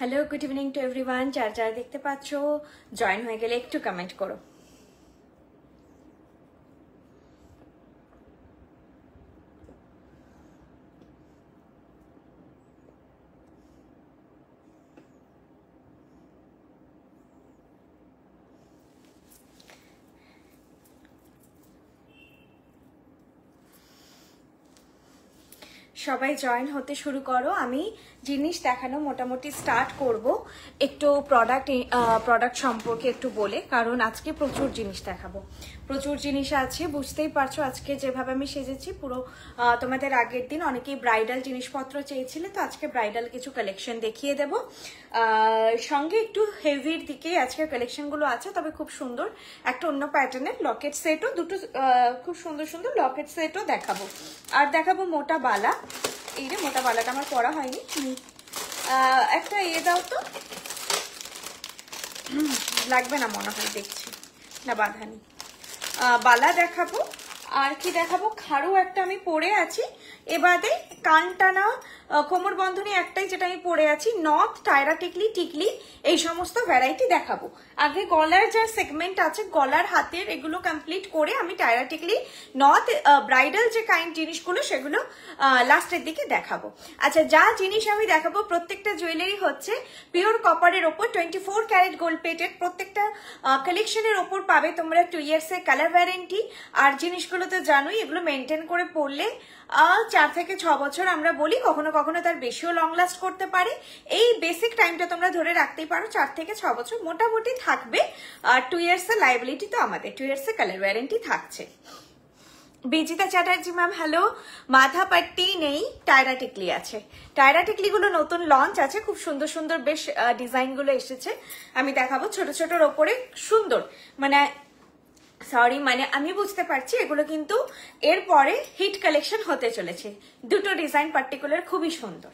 Hello, good evening to everyone. যারা যারা দেখতে পাচ্ছ জয়েন হয়ে গেলে একটু কমেন্ট করো। সবাই জয়েন হতে শুরু করো। আমি জিনিস দেখানো মোটামুটি স্টার্ট করব একটু প্রোডাক্ট সম্পর্কে একটু বলে, কারণ আজকে প্রচুর জিনিস দেখাবো, প্রচুর জিনিস আছে। বুঝতেই পারছো আজকে যেভাবে আমি সেজেছি পুরো তোমাদের আগের দিন অনেকেই ব্রাইডাল জিনিসপত্র চেয়েছিলে, তো আজকে ব্রাইডাল কিছু কালেকশন দেখিয়ে দেব। সঙ্গে একটু হেভির দিকে আজকের কালেকশনগুলো আছে, তবে খুব সুন্দর একটা অন্য প্যাটার্নের লকেট সেটও, দুটো খুব সুন্দর সুন্দর লকেট সেটও দেখাবো। আর দেখাবো মোটা বালা। এই রে মোটা বালাটা আমার পরা হয়নি, একটা দাও তো, লাগবে না মনে হয়, দেখছি না বাঁধানি। বালা দেখাবো। আর কি দেখাবো, খাড়ু একটা আমি পরে আছি, এবারে কানটানা কোমর বন্ধনী একটাই যেটা আমি পরে আছি, নথ, টায়রা টিকলি, টিকলি, এই সমস্ত ভ্যারাইটি দেখাবো। আগে গলার যা সেগমেন্ট আছে, গলার হাতের এগুলো কমপ্লিট করে আমি টায়রা টিকলি, নথ, ব্রাইডাল যে কাইন্ড জিনিসগুলো সেগুলো লাস্টের দিকে দেখাবো। আচ্ছা, যা জিনিস আমি দেখাবো প্রত্যেকটা জুয়েলারি হচ্ছে পিওর কপারের ওপর 24 ক্যারেট গোল্ড প্লেটেড। প্রত্যেকটা কালেকশনের ওপর পাবে তোমরা 2 ইয়ার্স এর কালার ওয়ারেন্টি। আর জিনিসগুলো তো জানোই, এগুলো মেনটেন করে পড়লে 4 থেকে 6 বছর আমরা বলি, কখনো কখনো তার বেশিও লং লাস্ট করতে পারে। এই বেসিক টাইমটা তোমরা ধরে রাখতেই পারো, 4 থেকে 6 বছর মোটামুটি থাকবে। আর 2 ইয়ার্স এর লাইবিলিটি তো আমাদের, 2 ইয়ার্স এর কালার ওয়ারেন্টি থাকছে। Bijita Chatterjee ma'am hello. মাথা পাট্টি নেই, টায়রা টিকলি আছে। টায়রা টিকলিগুলো নতুন লঞ্চ আছে, খুব সুন্দর সুন্দর বেশ ডিজাইনগুলো এসেছে, আমি দেখাবো। ছোট ছোটর ওপরে সুন্দর, মানে আমি বুঝতে পারছি এগুলো কিন্তু এরপরে হিট কালেকশন হতে চলেছে। দুটো ডিজাইন পার্টিকুলার খুবই সুন্দর,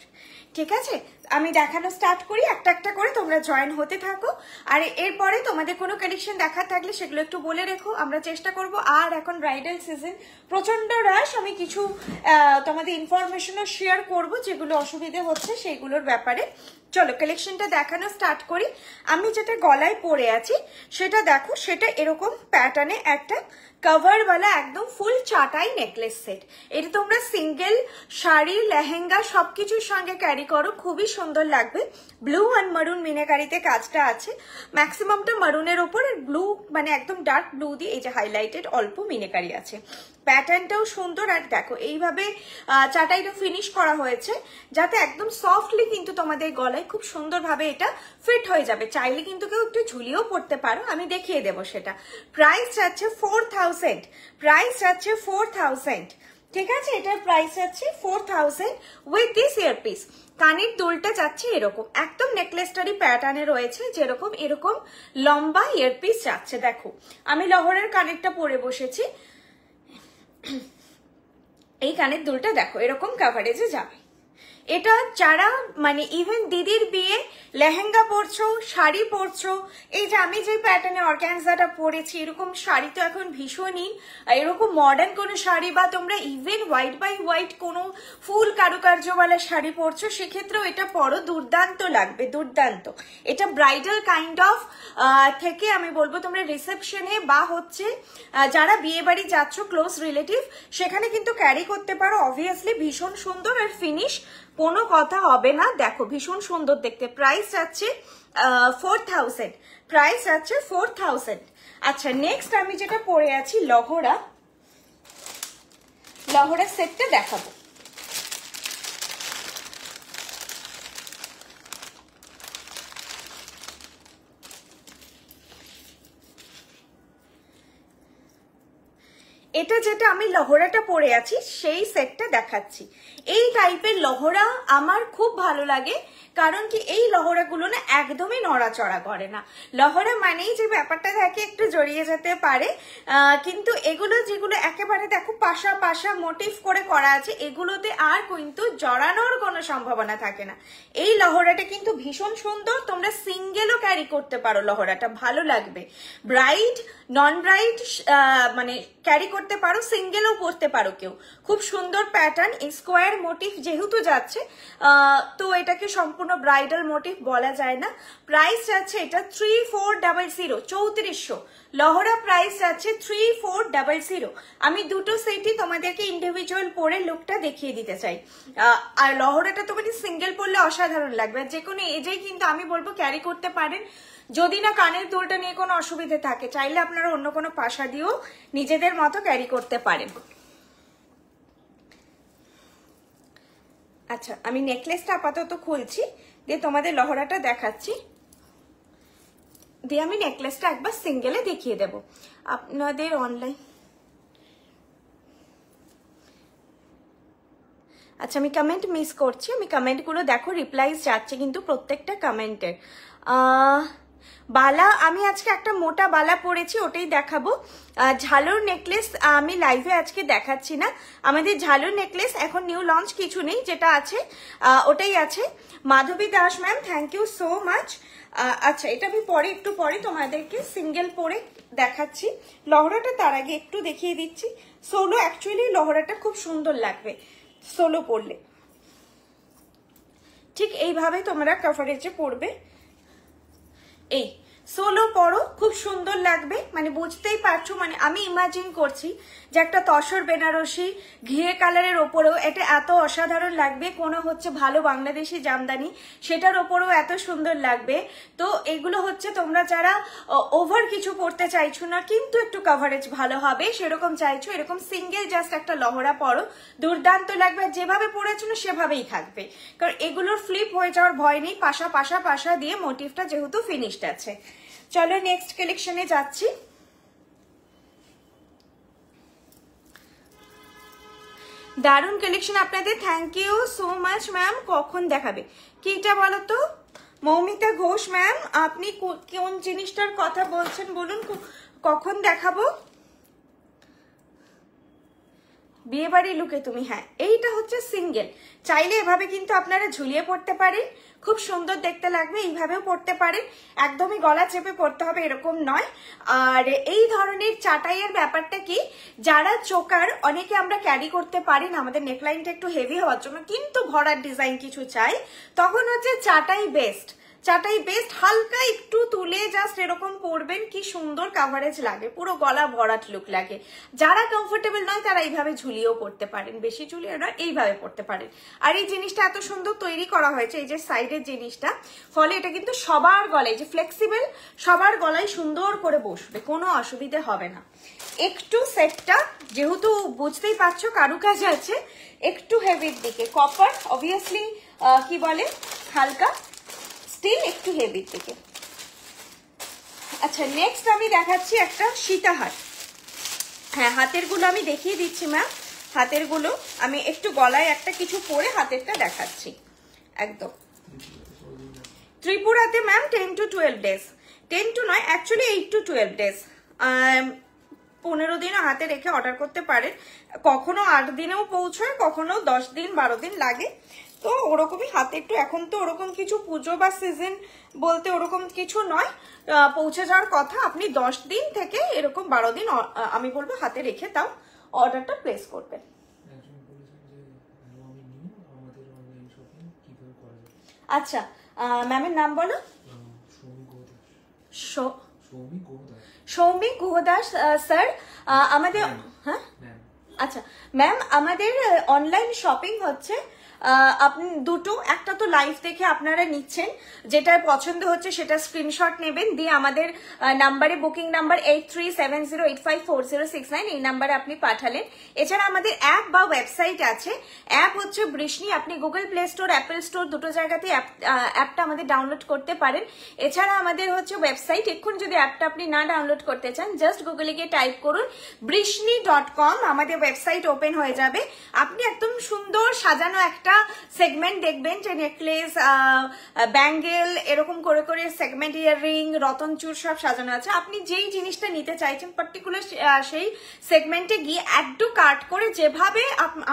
ঠিক আছে। আমি দেখানো স্টার্ট করি, একটা একটা করে তোমরা জয়েন হতে থাকো। আর এরপরে তোমাদের কোনো কালেকশন দেখার থাকলে সেগুলো একটু বলে রেখো, আমরা চেষ্টা করব। আর এখন ব্রাইডাল সিজন, প্রচন্ড রাশ, আমি কিছু তোমাদের ইনফরমেশনও শেয়ার করব যেগুলো অসুবিধে হচ্ছে সেইগুলোর ব্যাপারে। চলো কালেকশনটা দেখানো স্টার্ট করি। আমি যেটা গলায় পরে আছি সেটা দেখো, সেটা এরকম প্যাটার্নে একটা কভারওয়ালা একদম ফুল চাটাই নেকলেস সেট। এটা তোমরা সিঙ্গেল শাড়ি, লেহেঙ্গা সবকিছুর সঙ্গে ক্যারি করো, খুবই সুন্দর লাগবে। ব্লু অ্যান্ড মারুন মিনাকারিতে কাজটা আছে, ম্যাক্সিমামটা মারুনের ওপর, আর ব্লু মানে একদম ডার্ক ব্লু দিয়ে এই যে হাইলাইটেড অল্প মিনাকারি আছে। প্যাটার্নটাও সুন্দর। আর দেখো এইভাবে চাটাইটা ফিনিশ করা হয়েছে যাতে একদম সফটলি কিন্তু তোমাদের গলায় খুব সুন্দরভাবে এটা ফিট হয়ে যাবে। চাইলে কিন্তু কেউ একটু ঝুলিয়েও পড়তে পারো, আমি দেখিয়ে দেবো সেটা। প্রাইস যাচ্ছে 4000, প্রাইস যাচ্ছে 4000, ঠিক আছে। এটার প্রাইস আছে 4000 উইথ দিস ইয়ারপিস। কানের দুলটা যাচ্ছে এরকম একদম নেকলেসটারি প্যাটার্নে রয়েছে, যেরকম এরকম লম্বা ইয়ারপিস যাচ্ছে। দেখো আমি লহরের কানেরটা পরে বসেছি, এই কানের দুলটা দেখো এরকম কাভারেজে যাবে। এটা যারা মানে ইভেন দিদির বিয়ে লেহেঙ্গা পরছো, শাড়ি পরছো, এই যে আমি যে প্যাটার্নে অর্গানজাটা পরেছি, এরকম শাড়ি তো এখন ভীষণই, এরকম মডার্ন কোনো শাড়ি বা তোমরা ইভেন হোয়াইট বাই হোয়াইট কোনো ফুল কারুকার্যওয়ালা শাড়ি পরছো, সেক্ষেত্রেও এটা পরো, দুর্দান্ত লাগবে, দুর্দান্ত। এটা ব্রাইডাল কাইন্ড অফ থেকে আমি বলবো তোমরা রিসেপশনে বা হচ্ছে যারা বিয়ে বাড়ি যাচ্ছ ক্লোজ রিলেটিভ, সেখানে কিন্তু ক্যারি করতে পারো। অবভিয়াসলি ভীষণ সুন্দর, আর ফিনিশ কোনো কথা হবে না, দেখো ভীষণ সুন্দর দেখতে। প্রাইস আছে 4000, প্রাইস আছে 4000। আচ্ছা নেক্সট আমি যেটা পরে আছি লহরা, লহরা সেটটা দেখাবো। এটা যেটা আমি লহরাটা পরে আছি সেই সেটটা দেখাচ্ছি। এই টাইপের লহরা আমার খুব ভালো লাগে, কারণ কি এই লহরাগুলো না একদমই নড়াচড়া করে না। লহরা মানেই যে ব্যাপারটা থাকে একটু জড়িয়ে যেতে পারে, কিন্তু এগুলো যেগুলো একেবারে দেখো পাশা পাশা মোটিভ করে করা আছে, এগুলোতে আর কিন্তু জড়ানোর কোনো সম্ভাবনা থাকে না। এই লহরাটা কিন্তু ভীষণ সুন্দর, তোমরা সিঙ্গেলও ক্যারি করতে পারো, লহরাটা ভালো লাগবে। ব্রাইড, নন ব্রাইড, মানে ক্যারি করতে পারো, সিঙ্গেলও পরতে পারো কেউ। খুব সুন্দর প্যাটার্ন, স্কোয়ার মোটিভ যেহেতু যাচ্ছে তো এটাকে সম্পূর্ণ ব্রাইডাল মোটিভ বলা যায় না। প্রাইস যাচ্ছে এটা 3400, 3400। লহরা প্রাইস যাচ্ছে 3400। আমি দুটো সেটই তোমাদেরকে ইন্ডিভিজুয়াল পরে লুকটা দেখিয়ে দিতে চাই। আর লহরাটা তোমাদের সিঙ্গেল পরলে অসাধারণ লাগবে, আর যে কোনো এজেই কিন্তু আমি বলবো ক্যারি করতে পারেন। যদি না কানের দুলটা নিয়ে কোনো অসুবিধে থাকে, চাইলে আপনারা অন্য কোনো পাশা দিয়েও নিজেদের মতো ক্যারি করতে পারেন। আচ্ছা, আমি নেকলেসটা আপাতত খুলছি, দিয়ে তোমাদের লহরাটা দেখাচ্ছি, দিয়ে আমি নেকলেসটা একবার সিঙ্গেলে দেখিয়ে দেব আপনাদের অনলাইন। আচ্ছা, আমি কমেন্ট মিস করছি, আমি কমেন্টগুলো দেখো, রিপ্লাইজ যাচ্ছে কিন্তু প্রত্যেকটা কমেন্টের। বালা আমি আজকে একটা মোটা বালা পরেছি, ওটাই দেখাবো। ঝালর নেকলেস আমি লাইভে আজকে দেখাচ্ছি না, আমাদের ঝালর নেকলেস এখন নিউ লঞ্চ কিছু নেই, যেটা আছে ওটাই আছে। Madhabi Das ma'am, thank you so much. আচ্ছা, এটা আমি পরে একটু পরে তোমাদেরকে সিঙ্গেল পরে দেখাচ্ছি। লহরাটা তার আগে একটু দেখিয়ে দিচ্ছি। সোলো অ্যাকচুয়ালি লহরাটা খুব সুন্দর লাগবে সোলো পরলে। ঠিক এইভাবে তোমরা কভারেজে পরবে, এই সোলো পরো, খুব সুন্দর লাগবে। মানে বুঝতেই পারছো, মানে আমি ইমাজিন করছি যে একটা তসর বেনারসি ঘিয়ে কালারের ওপরেও এটা এত অসাধারণ লাগবে, কোনো হচ্ছে ভালো বাংলাদেশি জামদানি সেটার ওপরেও এত সুন্দর লাগবে। তো এগুলো হচ্ছে তোমরা যারা ওভার কিছু পরতে চাইছো না কিন্তু একটু কভারেজ ভালো হবে সেরকম চাইছো, এরকম সিঙ্গেল জাস্ট একটা লহরা পরো, দুর্দান্ত লাগবে। যেভাবে পরেছো না সেভাবেই থাকবে, কারণ এগুলোর ফ্লিপ হয়ে যাওয়ার ভয় নেই, পাশা পাশা পাশা দিয়ে মোটিভটা যেহেতু ফিনিশড আছে। চলো নেক্সট কালেকশনে যাচ্ছি। দারুণ কালেকশন আপনাদের, thank you so much ma'am. কখন দেখাবে কিটা বলো তো? মৌমিতা ঘোষ ম্যাম, আপনি কোন জিনিসটার কথা বলছেন বলুন, কখন দেখাবো? বিয়ে বাড়ি লুকে তুমি, হ্যাঁ এইটা হচ্ছে সিঙ্গেল, চাইলে এভাবে কিন্তু আপনারা ঝুলিয়ে পড়তে পারেন, খুব সুন্দর দেখতে লাগবে। এইভাবেও পড়তে পারেন, একদমই গলা চেপে পড়তে হবে এরকম নয়। আর এই ধরনের চাটাইয়ের ব্যাপারটা কি, যারা চোকার অনেকে আমরা ক্যারি করতে পারি না, আমাদের নেকলাইনটা একটু হেভি হওয়ার জন্য কিন্তু ভরার ডিজাইন কিছু চাই, তখন হচ্ছে চাটাই বেস্ট। চাটাই বেস্ট, হালকা একটু তুলে জাস্ট এরকম পরবেন, কি সুন্দর কাভারেজ লাগে, পুরো গলা ভরাট লুক লাগে। যারা কমফোর্টেবল নয় তারা এইভাবে ঝুলিয়েও পড়তে পারেন, বেশি ঝুলিয়ে নয় এইভাবে পড়তে পারেন। আর এই জিনিসটা এত সুন্দর তৈরি করা হয়েছে, এই যে সাইডের জিনিসটা, ফলে এটা কিন্তু সবার গলায়, যে ফ্লেক্সিবল, সবার গলায় সুন্দর করে বসবে, কোনো অসুবিধে হবে না। একটু সেটটা যেহেতু বুঝতেই পারছো কারুকাজ আছে, একটু হেভির দিকে, কপার অবভিয়াসলি কি বলে হালকা, স্টিল একটু হেভির দিকে। আচ্ছা, নেক্সট আমি দেখাচ্ছি একটা সীতাহার। হ্যাঁ, হাতের গুলো আমি দেখিয়ে দিচ্ছি ম্যাম, হাতের গুলো আমি একটু গলায় একটা কিছু পরে হাতেরটা দেখাচ্ছি। একদম ত্রিপুরাতে ম্যাম 10 to 12 days, 10 to নয় অ্যাকচুয়ালি 8 to 12 days, 15 দিন হাতে রেখে অর্ডার করতে পারেন। কখনো 8 দিনেও পৌঁছয়, কখনো 10 দিন 12 দিন লাগে, তো ওরকমই হাতে একটু, এখন তো ওরকম কিছু পুজো বা সিজন বলতে ওরকম কিছু নয়, পৌঁছে যাওয়ার কথা। আপনি 10 দিন থেকে এরকম 12 দিন আমি বলবো হাতে রেখে তাও অর্ডারটা প্লেস করবেন। আচ্ছা, ম্যামের নাম বলো। সৌমিক গুহদাস স্যার আমাদের, হ্যাঁ আচ্ছা ম্যাম, আমাদের অনলাইন শপিং হচ্ছে আপনি দুটো, একটা তো লাইভ দেখে আপনারা নিচ্ছেন, যেটা পছন্দ হচ্ছে সেটা স্ক্রিনশট নেবেন, দিয়ে আমাদের নাম্বারে, বুকিং নাম্বার 8370854069, এই নাম্বারে আপনি পাঠালেন। এছাড়া আমাদের অ্যাপ বা ওয়েবসাইট আছে, অ্যাপ হচ্ছে বৃষ্ণি, আপনি Google play store, Apple store দুটো জায়গাতেই অ্যাপটা আমাদের ডাউনলোড করতে পারেন। এছাড়া আমাদের হচ্ছে ওয়েবসাইট, এখন যদি অ্যাপটা আপনি না ডাউনলোড করতে চান জাস্ট গুগলে গিয়ে টাইপ করুন brishni.com, আমাদের ওয়েবসাইট ওপেন হয়ে যাবে। আপনি একদম সুন্দর সাজানো একটা সেগমেন্ট দেখবেন, যে নেকলেস, ব্যাঙ্গেল, এরকম করে করে সেগমেন্ট, ইয়াররিং, রতনচুর সব সাজানো আছে। আপনি যেই জিনিসটা নিতে চাইছেন পার্টিকুলার সেই সেগমেন্টে গিয়ে অ্যাড টু কার্ট করে যেভাবে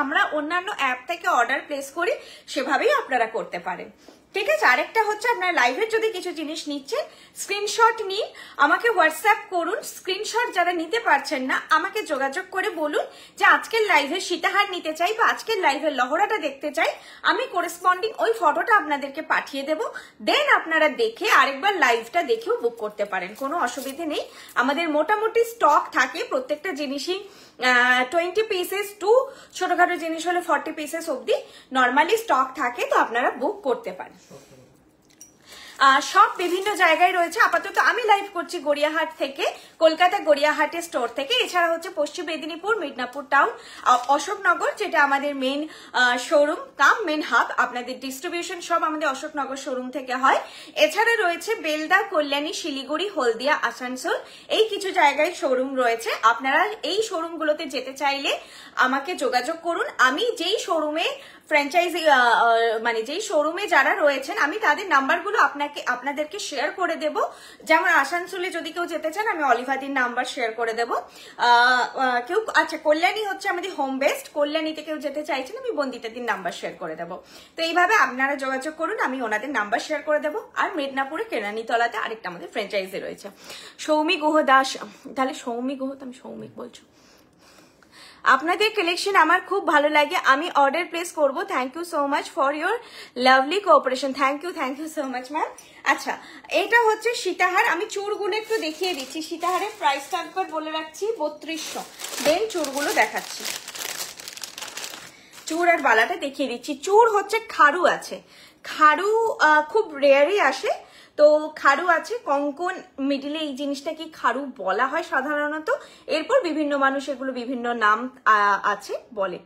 আমরা অন্যান্য অ্যাপ থেকে অর্ডার প্লেস করি সেভাবেই আপনারা করতে পারেন। ঠিক আছে। আরেকটা হচ্ছে আপনার লাইভের যদি কিছু জিনিস নিচ্ছেন স্ক্রিনশট নিন, আমাকে হোয়াটসঅ্যাপ করুন। স্ক্রিনশট যারা নিতে পারছেন না আমাকে যোগাযোগ করে বলুন যে আজকের লাইভের সীতাহার নিতে চাই বা আজকের লাইভের লহরাটা দেখতে চাই, আমি করেসপন্ডিং ওই ফটোটা আপনাদেরকে পাঠিয়ে দেব। দেন আপনারা দেখে আরেকবার লাইভটা দেখেও বুক করতে পারেন, কোনো অসুবিধে নেই। আমাদের মোটামুটি স্টক থাকে প্রত্যেকটা জিনিসই 20 পিসেস টু ছোটখাটো জিনিস হলে 40 পিসেস অব্দি নর্মালি স্টক থাকে, তো আপনারা বুক করতে পারেন। সব বিভিন্ন জায়গায় রয়েছে। আপাতত আমি লাইভ করছি গড়িয়াহাট থেকে, কলকাতা গড়িয়াহাটের স্টোর থেকে। এছাড়া হচ্ছে পশ্চিম মেদিনীপুর, মিদনাপুর টাউন, অশোকনগর যেটা আমাদের মেন শোরুম কাম মেন হাব, আপনাদের ডিস্ট্রিবিউশন সব আমাদের অশোকনগর শোরুম থেকে হয়। এছাড়া রয়েছে বেলদা, কল্যাণী, শিলিগুড়ি, হলদিয়া, আসানসোল, এই কিছু জায়গায় শোরুম রয়েছে। আপনারা এই শোরুমগুলোতে যেতে চাইলে আমাকে যোগাযোগ করুন। আমি যেই শোরুমে ফ্র্যাঞ্চাইজি মানে যেই শোরুমে যারা রয়েছেন আমি তাদের নাম্বারগুলো আপনাদেরকে শেয়ার করে দেব। যেমন আসানসোলে যদি কেউ যেতে চান আমি অলিভাদির নাম্বার শেয়ার করে দেব। কেউ আচ্ছা কল্যাণী হচ্ছে আমাদের হোম বেস্ট, কল্যাণীতে কেউ যেতে চাইছেন আমি বন্দিতাদির নাম্বার শেয়ার করে দেব। তো এইভাবে আপনারা যোগাযোগ করুন, আমি ওনাদের নাম্বার শেয়ার করে দেব। আর মেদিনীপুরে কেরানীতলাতে আরেকটা আমাদের ফ্র্যাঞ্চাইজি রয়েছে সৌমিক গুহ দাস, তাহলে সৌমিক গুহ তো আমি সৌমিক বলছো। আপনাদের কালেকশন আমার খুব ভালো লাগে, আমি অর্ডার প্লেস করব। Thank you so much for your lovely cooperation. Thank you so much ma'am. আচ্ছা এটা হচ্ছে সীতাহার, আমি চুড়গুলো একটু দেখিয়ে দিচ্ছি। সীতাহারের প্রাইসটা একবার বলে রাখছি 3200। দেন চুড়গুলো দেখাচ্ছি, চুড় আর বালাটা দেখিয়ে দিচ্ছি। চুড় হচ্ছে খাড়ু আছে, খাড়ু খুব রেয়ারই আসে, তো খাড়ু আছে কঙ্কন মিডিলে, এই জিনিসটা কি খাড়ু বলা হয় সাধারণত। এরপর বিভিন্ন মানুষ এগুলো বিভিন্ন নাম আছে বলে।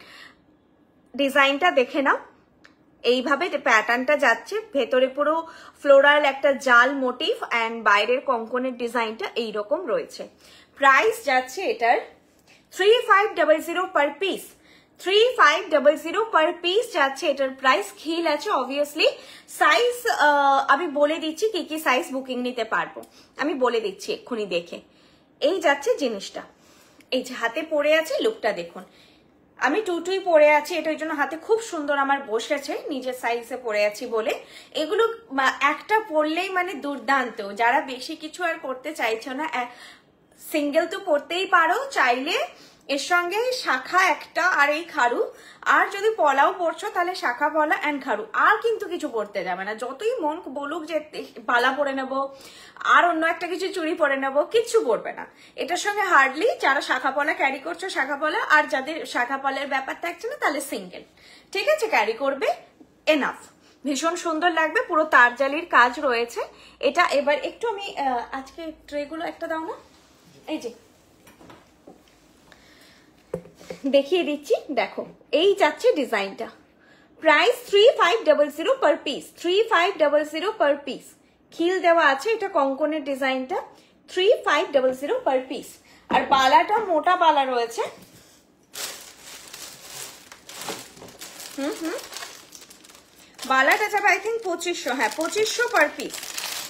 ডিজাইনটা দেখে নাও, এইভাবে প্যাটার্নটা যাচ্ছে, ভেতরে পুরো ফ্লোরাল একটা জাল মোটিভ অ্যান্ড বাইরের কঙ্কনের ডিজাইনটা এইরকম রয়েছে। প্রাইস যাচ্ছে এটার 3500 পার পিস, 3500 পার পিস যাচ্ছে এটার প্রাইস। খিল আছে অবভিয়াসলি। সাইজ আমি বলে দিচ্ছি কি কি সাইজ বুকিং নিতে পারবো, আমি বলে দিচ্ছি এক্ষুনি দেখে। এই যাচ্ছে জিনিসটা, এই যে হাতে পড়ে আছে, লুকটা দেখুন। আমি টুটুই পরে আছি, এটা ওই জন্য হাতে খুব সুন্দর আমার বসেছে, নিজের সাইজে পরে আছি বলে। এগুলো একটা পরলেই মানে দুর্দান্ত। যারা বেশি কিছু আর করতে চাইছো না, সিঙ্গেল তো পরতেই পারো চাইলে, এর সঙ্গে শাখা একটা আর এই খাড়ু, আর যদি পলাও পরছো তাহলে শাখা পলা অ্যান্ড খাড়ু, আর কিন্তু কিছু পরতে যাবে না। যতই মন বলুক যে বালা পরে নেবো আর অন্য একটা কিছু চুড়ি পরে নেবো, কিচ্ছু পরবে না। এটার সঙ্গে হার্ডলি যারা শাখা পলা ক্যারি করছো শাখা পলা, আর যাদের শাখা পলার ব্যাপার থাকছে না তাহলে সিঙ্গেল, ঠিক আছে, ক্যারি করবে, এনাফ। ভীষণ সুন্দর লাগবে, পুরো তারজালির কাজ রয়েছে এটা। এবার একটু আমি আজকে ট্রেগুলো একটা দাও না, এই যে দেখিয়ে দিচ্ছি, দেখো এই যাচ্ছে ডিজাইনটা। Price 3500 per piece, 3500 per piece. খিল দেওয়া আছে, এটা কঙ্কনের ডিজাইনটা 3500 পার পিস। আর বালাটা মোটা বালা রয়েছে, বালাটা যাবে আই থিঙ্ক 2500, হ্যাঁ 2500 পার পিস।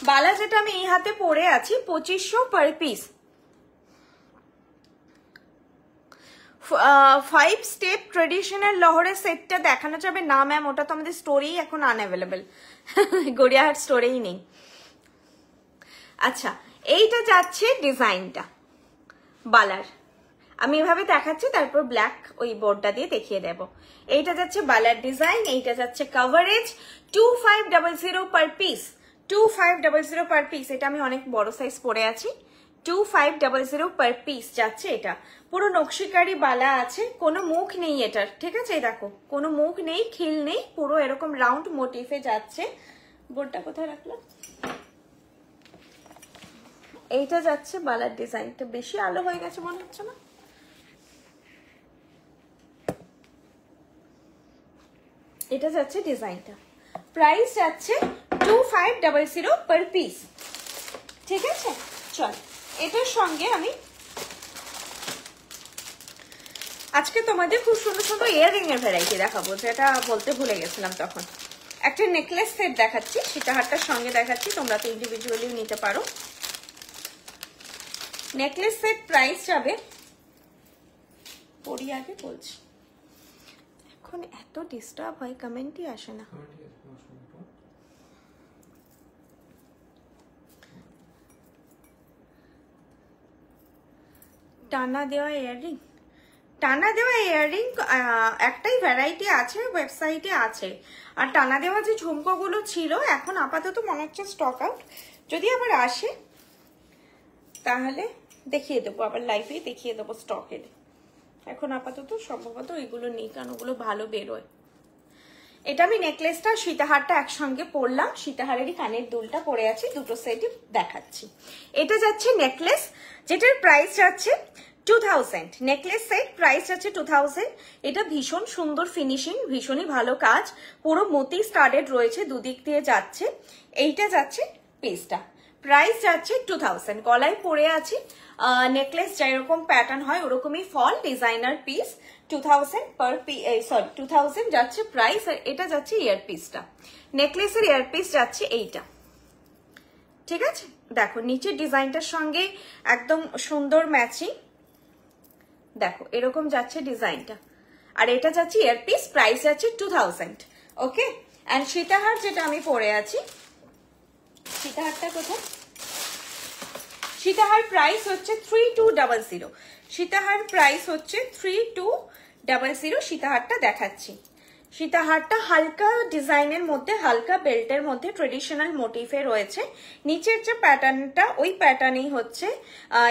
বালা যেটা আমি এই হাতে পরে আছি 2500 পার পিস। 5 স্টেপ ট্রেডিশনাল লহরের সেটটা দেখানো যাবে না ম্যাম, ওটা তো আমাদের স্টোরেই এখন আনঅ্যাভেলেবেল, গড়িয়াহাট স্টোরেই নেই। আচ্ছা এইটা যাচ্ছে ডিজাইনটা বালার, আমি এভাবে দেখাচ্ছি, তারপর ব্ল্যাক ওই বোর্ডটা দিয়ে দেখিয়ে দেব। এইটা যাচ্ছে বালার ডিজাইন, এইটা যাচ্ছে coverage 2500 per piece, 2500 per piece. এটা আমি অনেক বড় সাইজ পরে আছি, 2500 পার পিস যাচ্ছে এটা। পুরো নকশিকারি বালা আছে, কোনো মুখ নেই এটার, ঠিক আছে, দেখো কোনো মুখ নেই, খিল নেই, পুরো এরকম রাউন্ড মোটিফে যাচ্ছে। বোর্ডটা কোথায় রাখলাম? এইটা যাচ্ছে বালার ডিজাইনটা, বেশি আলো হয়ে গেছে মনে হচ্ছে না? এটা যাচ্ছে ডিজাইনটা, প্রাইস যাচ্ছে 2500 পার পিস, ঠিক আছে। চল এটার সঙ্গে আমি আজকে তোমাদের খুব সুন্দর সুন্দর ইয়াররিং এর ভ্যারাইটি দেখাবো, যেটা বলতে ভুলে গেছিলাম তখন। একটা নেকলেস সেট দেখাচ্ছি, সীতাহারটার সঙ্গে দেখাচ্ছি, তোমরা তো ইন্ডিভিজুয়ালিও নিতে পারো। নেকলেস সেট প্রাইস যাবে, পড়ি আগে বলছি, এখন এত ডিস্টার্ব হয় কমেন্টই আসে না। টানা দেওয়া ইয়াররিং, টানা দেওয়া ইয়াররিং একটাই ভ্যারাইটি আছে, ওয়েবসাইটে আছে। আর টানা দেওয়া যে ঝুমকোগুলো ছিল এখন আপাতত মনে হচ্ছে স্টক আউট, যদি আবার আসে তাহলে দেখিয়ে দেবো, আবার লাইভে দেখিয়ে দেবো স্টক এলে। এখন আপাতত সম্ভবত এগুলো নেই, কারণ ওগুলো ভালো বেরোয়। এটা আমি নেকলেসটা সীতাহারটা একসঙ্গে পরলাম, সীতাহারেরই কানের দুলটা পরে আছি, দুটো সেটই দেখাচ্ছি। এটা যাচ্ছে নেকলেস, যেটার প্রাইস যাচ্ছে 2000। নেকলেস সেট প্রাইস যাচ্ছে 2000। এটা ভীষণ সুন্দর ফিনিশিং, ভীষণই ভালো কাজ, পুরো মতি স্টাডেড রয়েছে, দুদিক দিয়ে যাচ্ছে। এইটা যাচ্ছে পিসটা, প্রাইস যাচ্ছে 2000। গলায় পরে আছি, নেকলেস যেরকম প্যাটার্ন হয় ওরকমই ফল, ডিজাইনার পিস 2000 পার সরি 2000 যাচ্ছে প্রাইস। আর এটা যাচ্ছে ইয়ার পিসটা, নেকলেসের ইয়ার পিস যাচ্ছে এইটা, ঠিক আছে। দেখো নিচের ডিজাইনটার সঙ্গে একদম সুন্দর ম্যাচিং, দেখো এরকম যাচ্ছে ডিজাইনটা। আর এটা যাচ্ছে ইয়ার পিস, প্রাইস যাচ্ছে 2000। ওকে, অ্যান্ড সীতাহার যেটা আমি পরে আছি, সীতাহারটা কোথায়, সীতাহার প্রাইস হচ্ছে 3200। সীতাহার প্রাইস হচ্ছে 3200। সীতাহারটা দেখাচ্ছি। সীতাহারটা হালকা ডিজাইনের মধ্যে, হালকা বেল্টের মধ্যে ট্রেডিশনাল মোটিফে রয়েছে। নিচের যে প্যাটার্নটা ওই প্যাটার্নেই হচ্ছে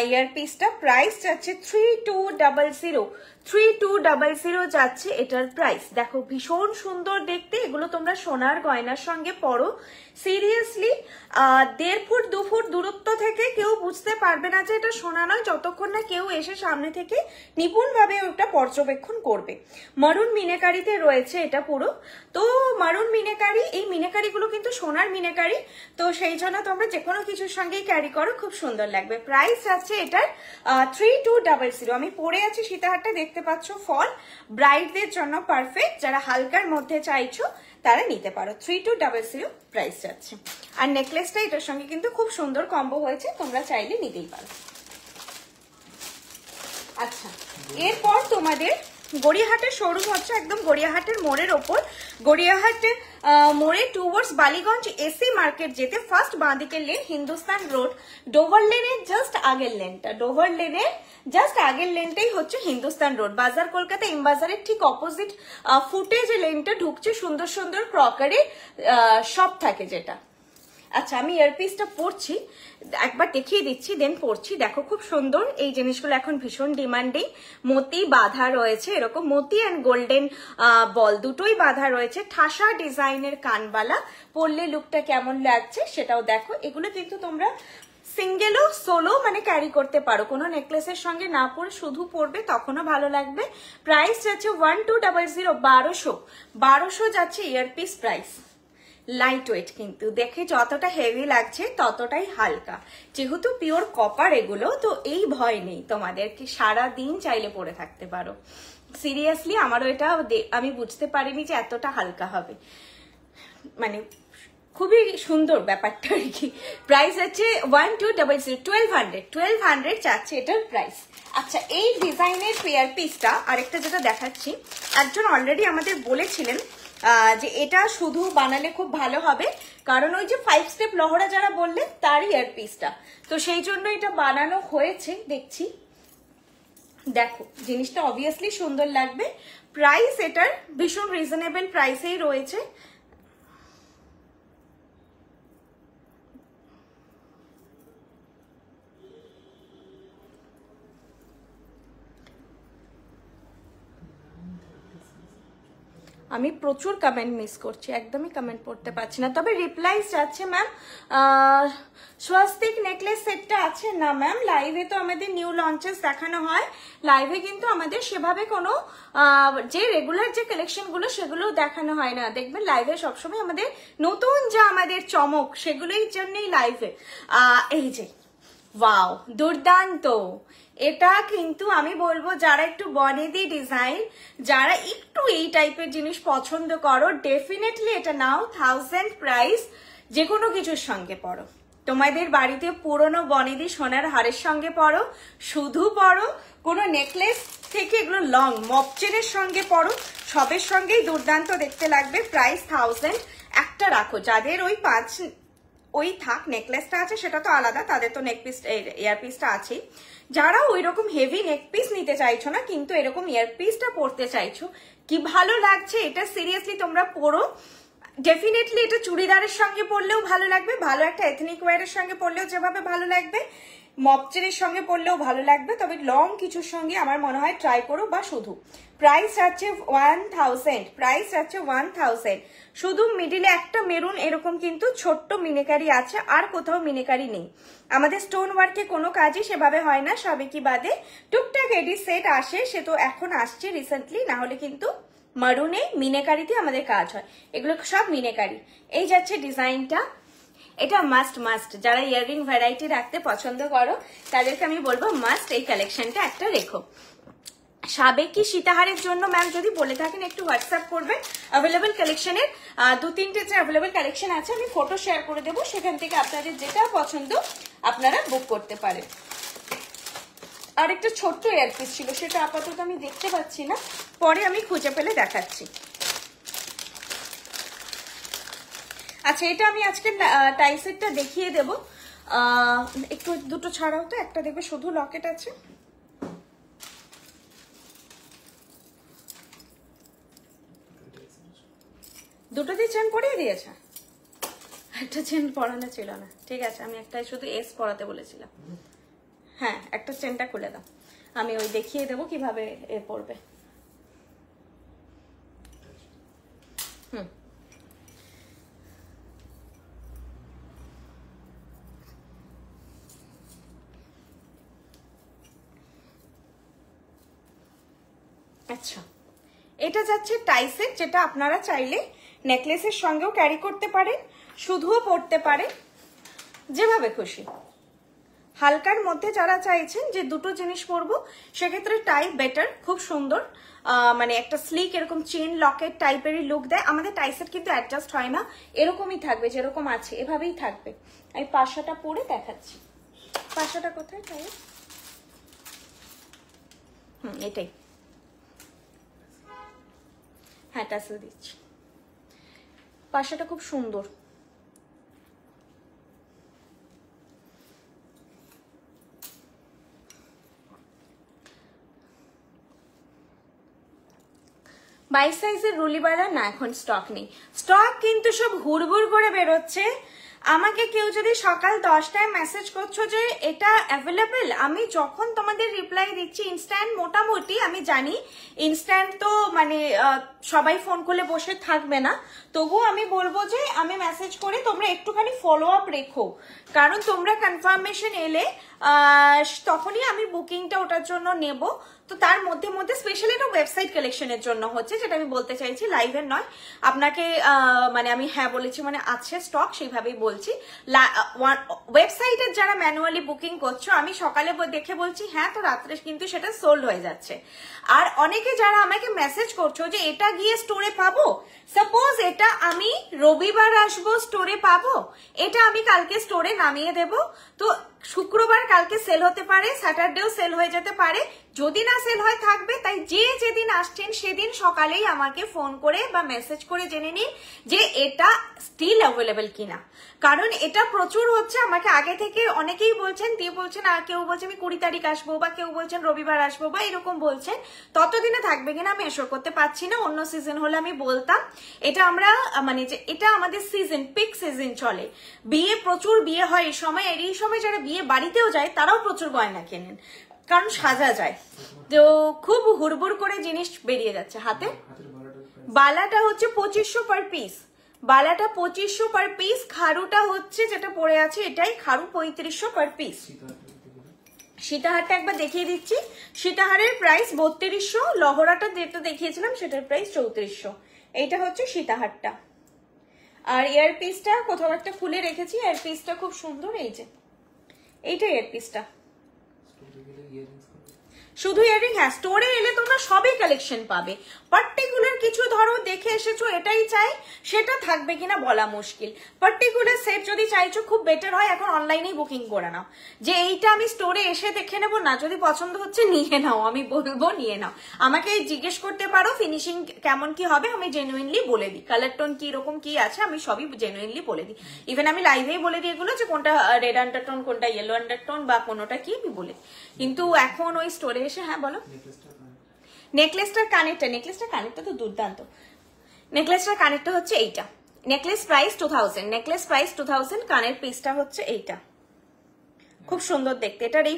ইয়ার পিসটা, প্রাইস যাচ্ছে 3200। 3200 যাচ্ছে এটার প্রাইস। দেখো ভীষণ সুন্দর দেখতে, এগুলো তোমরা সোনার গয়নার সঙ্গে পরো। সিরিয়াসলি 1.5 ফুট 2 ফুট দূরত্ব থেকে কেউ বুঝতে পারবে না যে এটা সোনা নয়, যতক্ষণ না কেউ এসে সামনে থেকে নিপুণভাবে ওটা পর্যবেক্ষণ করবে। মারুন মিনাকারিতে রয়েছে এটা পুরো, তো মারুন মিনাকারি, এই মিনাকারিগুলো কিন্তু সোনার মিনাকারি, তো সেই জন্য তোমরা যে কোনো কিছুর সঙ্গেই ক্যারি করো, খুব সুন্দর লাগবে। প্রাইস আছে এটার 3200। আমি পরে আছি সীতাহারটা, দেখতে পাচ্ছ ফল, ব্রাইডদের জন্য পারফেক্ট, যারা হালকার মধ্যে চাইছো তারা নিতে পারো। 3200 প্রাইস যাচ্ছে। আর নেকলেসটা এটার সঙ্গে কিন্তু খুব সুন্দর কম্বো হয়েছে, তোমরা চাইলে নিতেই পারো। আচ্ছা, এরপর তোমাদের গড়িয়াহাটের শোরুম হচ্ছে একদম গড়িয়াহাটের মোড়ের ওপর, গড়িয়াহাটের মোড়ে টুয়ার্ডস বালিগঞ্জ এসি মার্কেট যেতে ফার্স্ট বাঁদিকের লেন, হিন্দুস্তান রোড, ডোভার লেনের জাস্ট আগের লেনটা, ডোভার লেনের জাস্ট আগের লেনটাই হচ্ছে হিন্দুস্তান রোড। বাজার কলকাতা এম বাজারের ঠিক অপোজিট ফুটে যে লেনটা ঢুকছে, সুন্দর সুন্দর ক্রকারি শপ থাকে যেটা। আচ্ছা, আমি ইয়ারপিসটা পরছি, একবার দেখিয়ে দিচ্ছি, দেন পরছি। দেখো খুব সুন্দর এই জিনিসগুলো এখন ভীষণ ডিমান্ডিং। মতি বাঁধা রয়েছে, এরকম মতি অ্যান্ড গোল্ডেন বল দুটোই বাঁধা রয়েছে, ঠাসা ডিজাইনের কানবালা। পরলে লুকটা কেমন লাগছে সেটাও দেখো। এগুলো কিন্তু তোমরা সিঙ্গেলও সোলো মানে ক্যারি করতে পারো, কোনো নেকলেসের সঙ্গে না পরে শুধু পরবে তখনও ভালো লাগবে। প্রাইস যাচ্ছে 1200, 1200 যাচ্ছে ইয়ারপিস প্রাইস। লাইট ওয়েট, কিন্তু দেখে যতটা হেভি লাগছে ততটাই হালকা, যেহেতু পিওর কপার এগুলো, তো এই ভয় নেই তোমাদের, কি সারা দিন চাইলে পরে থাকতে পারো। সিরিয়াসলি আমারও এটা আমি বুঝতে পারিনি যে এতটা হালকা হবে, মানে খুবই সুন্দর ব্যাপারটা আর কি। প্রাইস আছে 1200, 1200 চাচ্ছে এটার প্রাইস। আচ্ছা, এই ডিজাইনের পেয়ার পিসটা আরেকটা যেটা দেখাচ্ছি, একজন অলরেডি আমাদের বলেছিলেন যে এটা শুধু বানালে খুব ভালো হবে, কারণ ওই যে 5 স্টেপ লহরা যারা বললেন তার ইয়ার পিসটা, তো সেই জন্য এটা বানানো হয়েছে। দেখছি, দেখো জিনিসটা অবভিয়াসলি সুন্দর লাগবে। প্রাইস এটার ভীষণ রিজনেবল প্রাইসেই রয়েছে। আমি প্রচুর কমেন্ট মিস করছি, একদমই কমেন্ট পড়তে পারছি না, তবে রিপ্লাই যাচ্ছে। ম্যাম স্বস্তিক নেকলেস সেটটা আছে না ম্যাম? লাইভে তো আমাদের নিউ লঞ্চেস দেখানো হয়, লাইভে কিন্তু আমাদের সেভাবে কোনো যে রেগুলার যে কালেকশনগুলো সেগুলো দেখানো হয় না। দেখবেন লাইভে সবসময় আমাদের নতুন যা আমাদের চমক সেগুলোই জন্যই লাইভে। এই যে ওয়াও, দুর্দান্ত! এটা কিন্তু আমি বলবো যারা একটু বনেদি ডিজাইন, যারা একটু এই টাইপের জিনিস পছন্দ করো, ডেফিনেটলি এটা নাও। 1000 প্রাইস, যে কোনো কিছুর সঙ্গে পড়ো, তোমাদের বাড়িতে পুরনো বনেদি সোনার হারের সঙ্গে পড়ো, শুধু পড়ো, কোনো নেকলেস থেকে এগুলো লং মপ চেনের সঙ্গে পড়ো, সবের সঙ্গেই দুর্দান্ত দেখতে লাগবে। প্রাইস 1000। একটা রাখো, যাদের ওই ওই থাক, নেকলেসটা আছে সেটা তো আলাদা, তাদের তো নেক পিস ইয়ার পিসটা আছে। যারা ওই রকম হেভি নেক পিস নিতে চাইছো না কিন্তু এরকম ইয়ার পিসটা পরতে চাইছো, কি ভালো লাগছে এটা, সিরিয়াসলি তোমরা পরো। ডেফিনেটলি এটা চুড়িদারের সঙ্গে পরলেও ভালো লাগবে, ভালো একটা এথনিক ওয়্যারের সঙ্গে পরলেও যেভাবে ভালো লাগবে, মপচেনের সঙ্গে পরলেও ভালো লাগবে, তবে লং কিছুর সঙ্গে আমার মনে হয় ট্রাই করো। বা শুধু প্রাইস আছে 1000, প্রাইস আছে 1000। শুধু মিডিলে একটা মেরুন এরকম কিন্তু ছোট্ট মিনেকারি আছে, আর কোথাও মিনেকারি নেই। আমাদের স্টোন ওয়ার্কে কোনো কাজই সেভাবে হয় না, সবে কি বাদে টুকটাক এডি সেট আসে, সে তো এখন আসছে রিসেন্টলি, না হলে কিন্তু মারুনে মিনেকারিতে আমাদের কাজ হয়, এগুলো সব মিনেকারি। এই যাচ্ছে ডিজাইনটা, এটা মাস্ট যারা ইয়াররিং ভ্যারাইটি রাখতে পছন্দ করো তাদেরকে আমি বলবো মাস্ট এই কালেকশনটা একটা রেখো। সাবেকি সীতাহারের জন্য ম্যাম যদি বলে থাকেন একটু হোয়াটসঅ্যাপ করবেন। অ্যাভেলেবেল কালেকশনের 2-3টে যে অ্যাভেলেবেল কালেকশন আছে আমি ফটো শেয়ার করে দেবো, সেখান থেকে আপনাদের যেটা পছন্দ আপনারা বুক করতে পারেন। আর একটা ছোট্ট এয়ারপিস ছিল, সেটা আপাতত আমি দেখতে পাচ্ছি না, পরে আমি খুঁজে পেলে দেখাচ্ছি। আচ্ছা, এটা আমি আজকে টাই সেটটা দেখিয়ে দেবো, একটু দুটো ছাড়াও তো, একটা দেখবে শুধু লকেট আছে, দুটোতেই চেন পরিয়ে দিয়েছে, একটা চেন পরানো ছিল না, ঠিক আছে আমি একটা শুধু এস পরাতে বলেছিলাম। হ্যাঁ, একটা চেনটা খুলে দাও, আমি ওই দেখিয়ে দেবো কিভাবে এ পড়বে। আচ্ছা, এটা যাচ্ছে টাই সেট, যেটা আপনারা চাইলে নেকলেসের সঙ্গেও ক্যারি করতে পারেন, শুধুও পরতে পারেন, যেভাবে খুশি। হালকার মধ্যে যারা চাইছেন যে দুটো জিনিস পরবো সেক্ষেত্রে টাই বেটার, খুব সুন্দর, মানে একটা স্লিক এরকম চেন লকেট টাইপেরই লুক দেয়। আমাদের টাই সেট কিন্তু অ্যাডজাস্ট হয় না, এরকমই থাকবে যেরকম আছে এভাবেই থাকবে। আমি পাশাটা পরে দেখাচ্ছি, পাশাটা কোথায় টাই, এটাই, হ্যাঁ টাসেল দিচ্ছি। পাশাটা খুব সুন্দর, বাইশ সাইজের রুলিবারা না এখন স্টক নেই, স্টক কিন্তু সব হুড়হুড় করে বেরোচ্ছে। আমাকে কেউ যদি সকাল 10টায় মেসেজ করছো যে এটা অ্যাভেলেবেল, আমি যখন তোমাদের রিপ্লাই দিচ্ছি ইনস্ট্যান্ট, মোটামুটি আমি জানি ইনস্ট্যান্ট তো মানে সবাই ফোন করলে বসে থাকবে না, তবুও আমি বলবো যে আমি মেসেজ করে তোমরা একটুখানি ফলো আপ রেখো, কারণ তোমরা কনফার্মেশন এলে তখনই আমি বুকিংটা ওটার জন্য নেব। তো তার মধ্যে মধ্যে স্পেশালি এটা ওয়েবসাইট কালেকশনের জন্য হচ্ছে, যেটা আমি বলতে চাইছি, লাইভের নয়। আপনাকে মানে আমি হ্যাঁ বলেছি মানে আছে স্টক, সেইভাবেই বলছি। ওয়েবসাইটের যারা ম্যানুয়ালি বুকিং করছো, আমি সকালে দেখে বলছি হ্যাঁ, তো রাত্রে কিন্তু সেটা সোল্ড হয়ে যাচ্ছে। আর অনেকে যারা আমাকে মেসেজ করছো যে এটা গিয়ে স্টোরে পাবো, সাপোজ এটা আমি রবিবার আসবো স্টোরে পাবো, এটা আমি কালকে স্টোরে নামিয়ে দেব, তো শুক্রবার কালকে সেল হতে পারে, স্যাটারডেও সেল হয়ে যেতে পারে, যদি না সেল হয় থাকবে। তাই যে যেদিন আসছেন সেদিন সকালেই আমাকে ফোন করে বা মেসেজ করে জেনে নিন যে এটা স্টিল অ্যাভেলেবেল কিনা, কারণ এটা প্রচুর হচ্ছে। আমাকে আগে থেকে অনেকেই বলছেন, দিয়ে বলছেন, আর কেউ বলছে আমি 20 তারিখ আসবো, বা কেউ বলছেন রবিবার আসবো, বা এরকম বলছেন, ততদিনে থাকবে কিনা আমি এসব করতে পারছি না। অন্য সিজন হলে আমি বলতাম। এটা আমরা মানে যে এটা আমাদের সিজন, পিক সিজন চলে, বিয়ে প্রচুর বিয়ে হয় এই সময়, আর এই সময় যারা বিয়ে বাড়িতেও যায় তারাও প্রচুর গয়না কেনেন, কারণ সাজা যায়, তো খুব হুড়বুড় করে জিনিস বেরিয়ে যাচ্ছে। হাতে বালাটা হচ্ছে 2500 পার পিস, বালাটা 2500 পার পিস। খারুটা হচ্ছে যেটা পড়ে আছে এটাই, খারু 3500 পার পিস। সীতাহারটা একবার দেখিয়ে দিচ্ছি, সীতাহারের প্রাইস 3200, লহরাটা যেটা দেখিয়েছিলাম সেটার প্রাইস 3400। এইটা হচ্ছে সীতাহারটা। আর ইয়ার পিসটা কোথাও একটা খুলে রেখেছি, ইয়ার পিসটা খুব সুন্দর, এই যে এইটা ইয়ার পিসটা। শুধু ইয়ারিং, হ্যাঁ স্টোরে এলে তোমরা সবই কালেকশন পাবে, পার্টিকুলার কিছু ধরো দেখে এসেছো এটাই চাই, সেটা থাকবে কিনা বলা মুশকিল। পার্টিকুলার সেট যদি চাইছো খুব বেটার হয় এখন অনলাইনেই বুকিং করে নাও, যে এইটা আমি স্টোরে এসে দেখে নেবো না, যদি পছন্দ হচ্ছে নিয়ে নাও, আমি বলবো নিয়ে নাও। আমাকে জিজ্ঞেস করতে পারো ফিনিশিং কেমন কি হবে, আমি জেনুইনলি বলে দিই, কালার টোন কি রকম কি আছে আমি সবই জেনুইনলি বলে দিই। ইভেন আমি লাইভেই বলে দিই এগুলো, যে কোনটা রেড আন্ডারটোন কোনটা ইয়েলো আন্ডারটোন বা কোনোটা কি আমি বলে। কিন্তু এখন ওই স্টোরে এসে, হ্যাঁ বলো। নেকলেসটার কানেরটা তো দুর্দান্ত। নেকলেসটার কানেরটা হচ্ছে এইটা, নেকলেস প্রাইস 2000, নেকলেস প্রাইস 2000, কানের পিসটা হচ্ছে এইটা, খুব সুন্দর দেখতে। এটার এই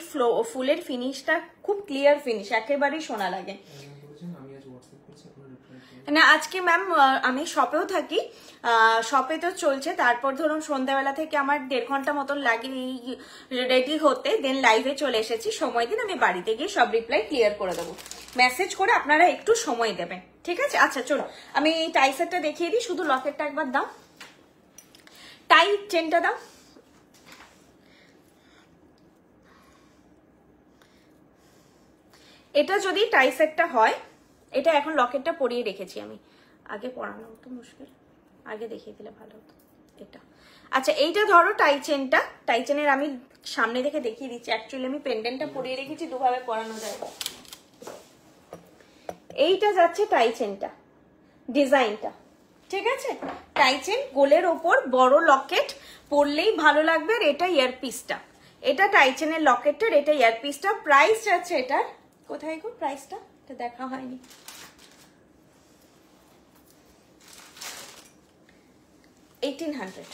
ফুলের ফিনিশটা খুব ক্লিয়ার ফিনিশ, একেবারেই সোনা লাগে না। আজকে ম্যাম আমি শপেও থাকি, শপে তো চলছে, তারপর ধরুন সন্ধ্যাবেলা থেকে আমার 1.5 ঘন্টা মতন লাগে রেডি হতে, দেন লাইভে চলে এসেছি। সময় দিন, আমি বাড়িতে গিয়ে সব রিপ্লাই ক্লিয়ার করে দেবো, মেসেজ করে আপনারা একটু সময় দেবেন, ঠিক আছে? আচ্ছা চলো আমি এই টাই সেটটা দেখিয়ে দিই, শুধু লকেটটা একবার দাও, টাই চেনটা দাও। এটা যদি টাই সেটটা হয়, এটা এখন লকেটটা পরিয়ে রেখেছি আমি, আগে পরানো হতো মুশকিল, আগে দেখিয়ে দিলে ভালো হতো এটা। আচ্ছা এইটা ধরো টাই চেনটা, টাই চেনের আমি সামনে দেখে দেখিয়ে দিচ্ছি, অ্যাকচুয়ালি আমি পেন্ডেন্টটা পরিয়ে রেখেছি, দুভাবে পরানো যায়। এইটা যাচ্ছে টাই চেনটা, ডিজাইনটা, ঠিক আছে? টাই চেন গোলের ওপর বড় লকেট পরলেই ভালো লাগবে। আর এটা ইয়ারপিসটা, এটা টাই চেনের লকেটটার, এটা ইয়ারপিসটা। প্রাইস যাচ্ছে এটার, কোথায় গো প্রাইসটা, এটা দেখা হয়নি, 1800।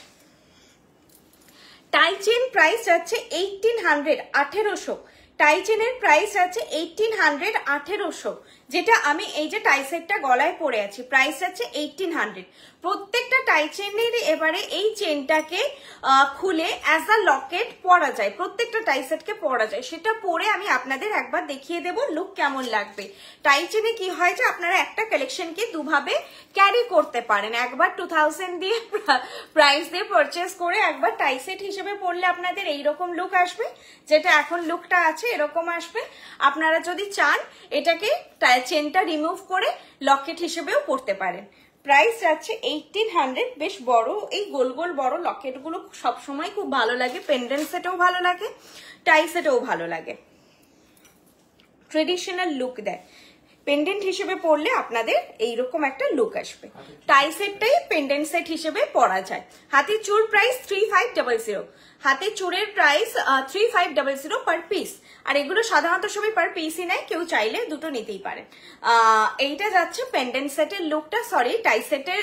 টাই চেন প্রাইস যাচ্ছে 1800, 1800। টাই চেনের প্রাইস আছে 1800, 1800। যেটা আমি এই যে টাই সেটটা গলায় পরে আছি, প্রাইস আছে 1800। প্রত্যেকটা টাই চেনের এবারে এই চেনটাকে খুলে অ্যাজ আ লকেট পরা যায়, প্রত্যেকটা টাই সেটকে পরা যায়। সেটা পরে আমি আপনাদের একবার দেখিয়ে দেব লুক কেমন লাগবে। টাই চেনে কি হয় যে আপনারা একটা কালেকশনকে দুভাবে ক্যারি করতে পারেন। একবার 2000 দিয়ে প্রাইস দিয়ে পারচেস করে একবার টাই সেট হিসেবে পরলে আপনাদের এইরকম লুক আসবে, যেটা এখন লুকটা আছে এরকম আসবে। আপনারা যদি চান এটাকে চেনটা রিমুভ করে লকেট হিসেবেও পরতে পারেন। প্রাইস যাচ্ছে 1800। বেশ বড় এই গোল গোল বড় লকেট গুলো সবসময় খুব ভালো লাগে, পেন্ডেন্ট সেটেও ভালো লাগে, টাই সেটেও ভালো লাগে, ট্রেডিশনাল লুক দেয়। পেন্ডেন্ট হিসেবে পরলে আপনাদের এইরকম একটা লুক আসবে। টাই সেটটাই পেন্ডেন্ট সেট হিসেবে পরা যায়। হাতের চুর প্রাইস 3500, হাতের চুরের প্রাইস 3500 পার পিস। আর এগুলো সাধারণত সবাই পার পিসই নেয়, কেউ চাইলে দুটো নিতেই পারে। এইটা যাচ্ছে পেন্ডেন্ট সেটের লুকটা, সরি টাই সেটের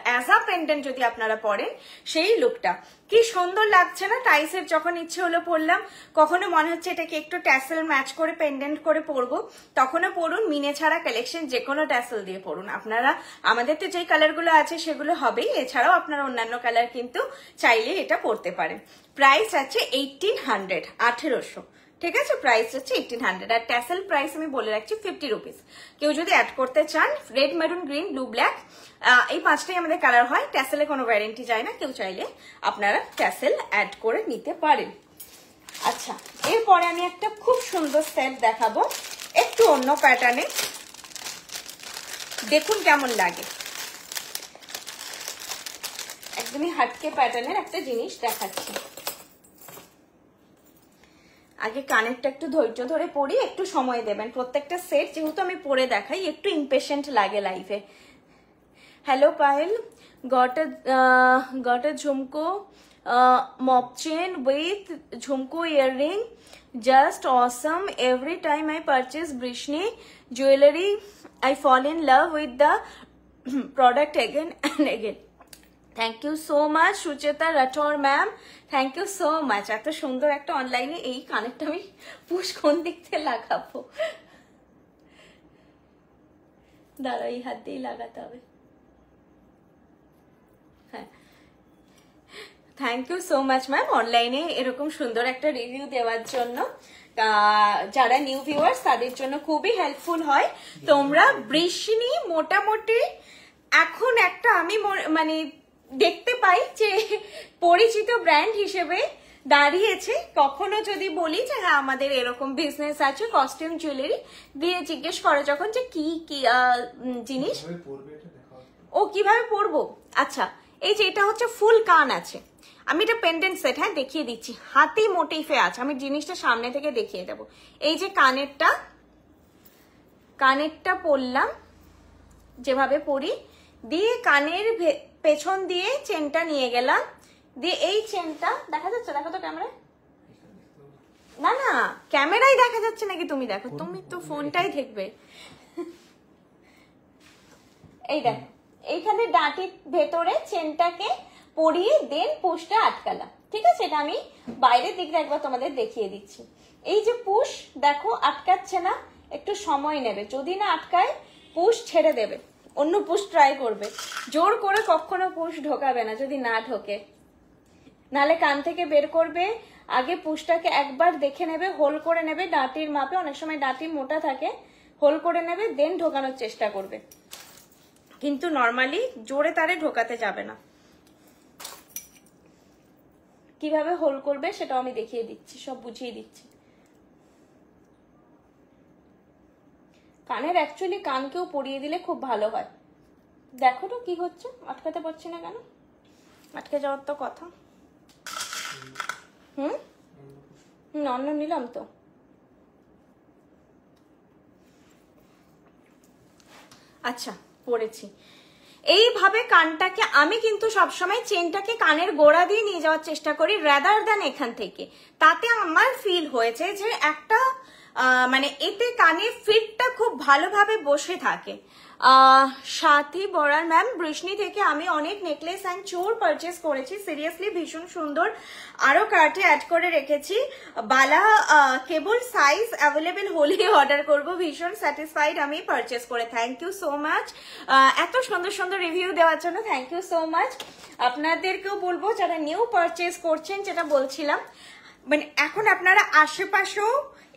অ্যাজ আ পেন্ডেন্ট যদি আপনারা পরেন সেই লুকটা। কি সুন্দর লাগছে না? টাই সেট যখন ইচ্ছে হলো পরলাম, কখনো মনে হচ্ছে এটাকে একটু ট্যাসেল ম্যাচ করে পেন্ডেন্ট করে পরবো, তখনও পরুন। মিনে ছাড়া কালেকশন যে কোনো ট্যাসেল দিয়ে পরুন আপনারা। আমাদের তো যেই কালারগুলো আছে সেগুলো হবেই, এছাড়াও আপনারা অন্যান্য কালার কিন্তু চাইলে এটা পরতে পারেন। প্রাইস আছে 1800, 1800, ঠিক আছে? প্রাইস হচ্ছে 1800। আর ট্যাসেল প্রাইস আমি বলে রাখছি 50 রুপিস। কেউ যদি অ্যাড করতে চান, red, maroon, green, blue, black, এই 5টাই আমাদের কালার হয়। ট্যাসেলে কোনো ওয়ারেন্টি যায় না, কেউ চাইলে আপনারা ট্যাসেল অ্যাড করে নিতে পারেন। আচ্ছা এরপরে আমি একটা খুব সুন্দর সেট দেখাবো, একটু অন্য প্যাটার্নে, দেখুন কেমন লাগে। একদমই হাটকে প্যাটার্নের একটা জিনিস দেখাচ্ছি। আগে কানেরটা একটু ধৈর্য ধরে পড়ি, একটু সময় দেবেন। প্রত্যেকটা সেট যেহেতু আমি পরে দেখাই, একটু ইম্পেশেন্ট লাগে লাইফে। হ্যালো পায়েল, গট a ঝুমকো mop chain with ঝুমকো earring, just awesome. Every time I purchase Brishni jewelry I fall in love with the product again and again. Thank you so much Sucheta Rathore ma'am, thank you so much. এত সুন্দর একটা অনলাইনে এই কানেরটা আমি push কোন দিক থেকে লাগাবো, দাঁড়া এই হাত দিয়েই লাগাতে হবে। হ্যাঁ thank you so much ma'am, অনলাইনে এরকম সুন্দর একটা রিভিউ দেওয়ার জন্য। যারা নিউ ভিউয়ার্স তাদের জন্য খুবই হেল্পফুল হয়। তোমরা বৃষ্ণি মোটামুটি এখন একটা আমি মানে দেখতে পাই যে পরিচিত ব্র্যান্ড হিসেবে দাঁড়িয়েছে। কখনো যদি বলি যে হ্যাঁ আমাদের এরকম বিজনেস আছে কস্টিউম জুয়েলারি, দিয়ে জিজ্ঞেস করে যখন যে কি কি জিনিস, ও কিভাবে পরবো। আচ্ছা, এই যে এটা হচ্ছে ফুল কান আছে, আমি এটা পেন্ডেন্ট সেট, হ্যাঁ দেখিয়ে দিচ্ছি, হাতি মোটিফে আছে, আমি জিনিসটা সামনে থেকে দেখিয়ে দেবো। এই যে কানেরটা পরলাম যেভাবে পরি, দিয়ে কানের পেছন দিয়ে চেনটা নিয়ে গেলাম, দিয়ে এই চেনটা দেখা যাচ্ছে, দেখো তো ক্যামেরায়, না না ক্যামেরায় দেখা যাচ্ছে নাকি, তুমি দেখো, তুমি তো ফোনটাই দেখবে। এই দেখো এইখানে ডাঁটির ভেতরে চেনটাকে পরিয়ে দেন পুশটা আটকালাম, ঠিক আছে। এটা আমি বাইরের দিকটা একবার তোমাদের দেখিয়ে দিচ্ছি। এই যে পুশ দেখো আটকাচ্ছে না, একটু সময় নেবে, যদি না আটকায় পুশ ছেড়ে দেবে, অন্য পুশ ট্রাই করবে, জোর করে কখনো পুশ ঢোকাবে না যদি না ঢোকে, নালে কান থেকে বের করবে। আগে পুশটাকে একবার দেখে নেবে, হোল করে নেবে ডাঁটির মাপে, অনেক সময় ডাঁটি মোটা থাকে, হোল করে নেবে, দেন ঢোকানোর চেষ্টা করবে, কিন্তু নর্মালি জোরে তারে ঢোকাতে যাবে না। কিভাবে হোল করবে সেটাও আমি দেখিয়ে দিচ্ছি, সব বুঝিয়ে দিচ্ছি। কানের অ্যাকচুয়ালি কানকেও পরিয়ে দিলে খুব ভালো হয়। দেখো তো কি হচ্ছে, আটকাতে পারছি না কেন, আটকে যাওয়ার তো কথা। অন্য নিলাম তো। আচ্ছা পড়েছি। এইভাবে কানটাকে আমি কিন্তু সবসময় চেনটাকে কানের গোড়া দিয়ে নিয়ে যাওয়ার চেষ্টা করি রাদার দ্যান এখান থেকে, তাতে আমার ফিল হয়েছে যে একটা মানে এতে কানে ফিটটা খুব ভালোভাবে বসে থাকে। সাথী বড়ার ম্যাম, বৃষ্ণি থেকে আমি অনেক নেকলেস অ্যান্ড চোর পারচেস করেছি, সিরিয়াসলি ভীষণ সুন্দর, আরো কার্টে অ্যাড করে রেখেছি। বালা কেবল সাইজ অ্যাভেলেবেল হলেই অর্ডার করব, ভীষণ স্যাটিসফাইড আমি পারচেস করে। থ্যাংক ইউ সো মাচ এত সুন্দর সুন্দর রিভিউ দেওয়ার জন্য, থ্যাংক ইউ সো মাচ। আপনাদেরকেও বলবো যারা নিউ পারচেস করছেন, যেটা বলছিলাম, মানে এখন আপনারা আশেপাশেও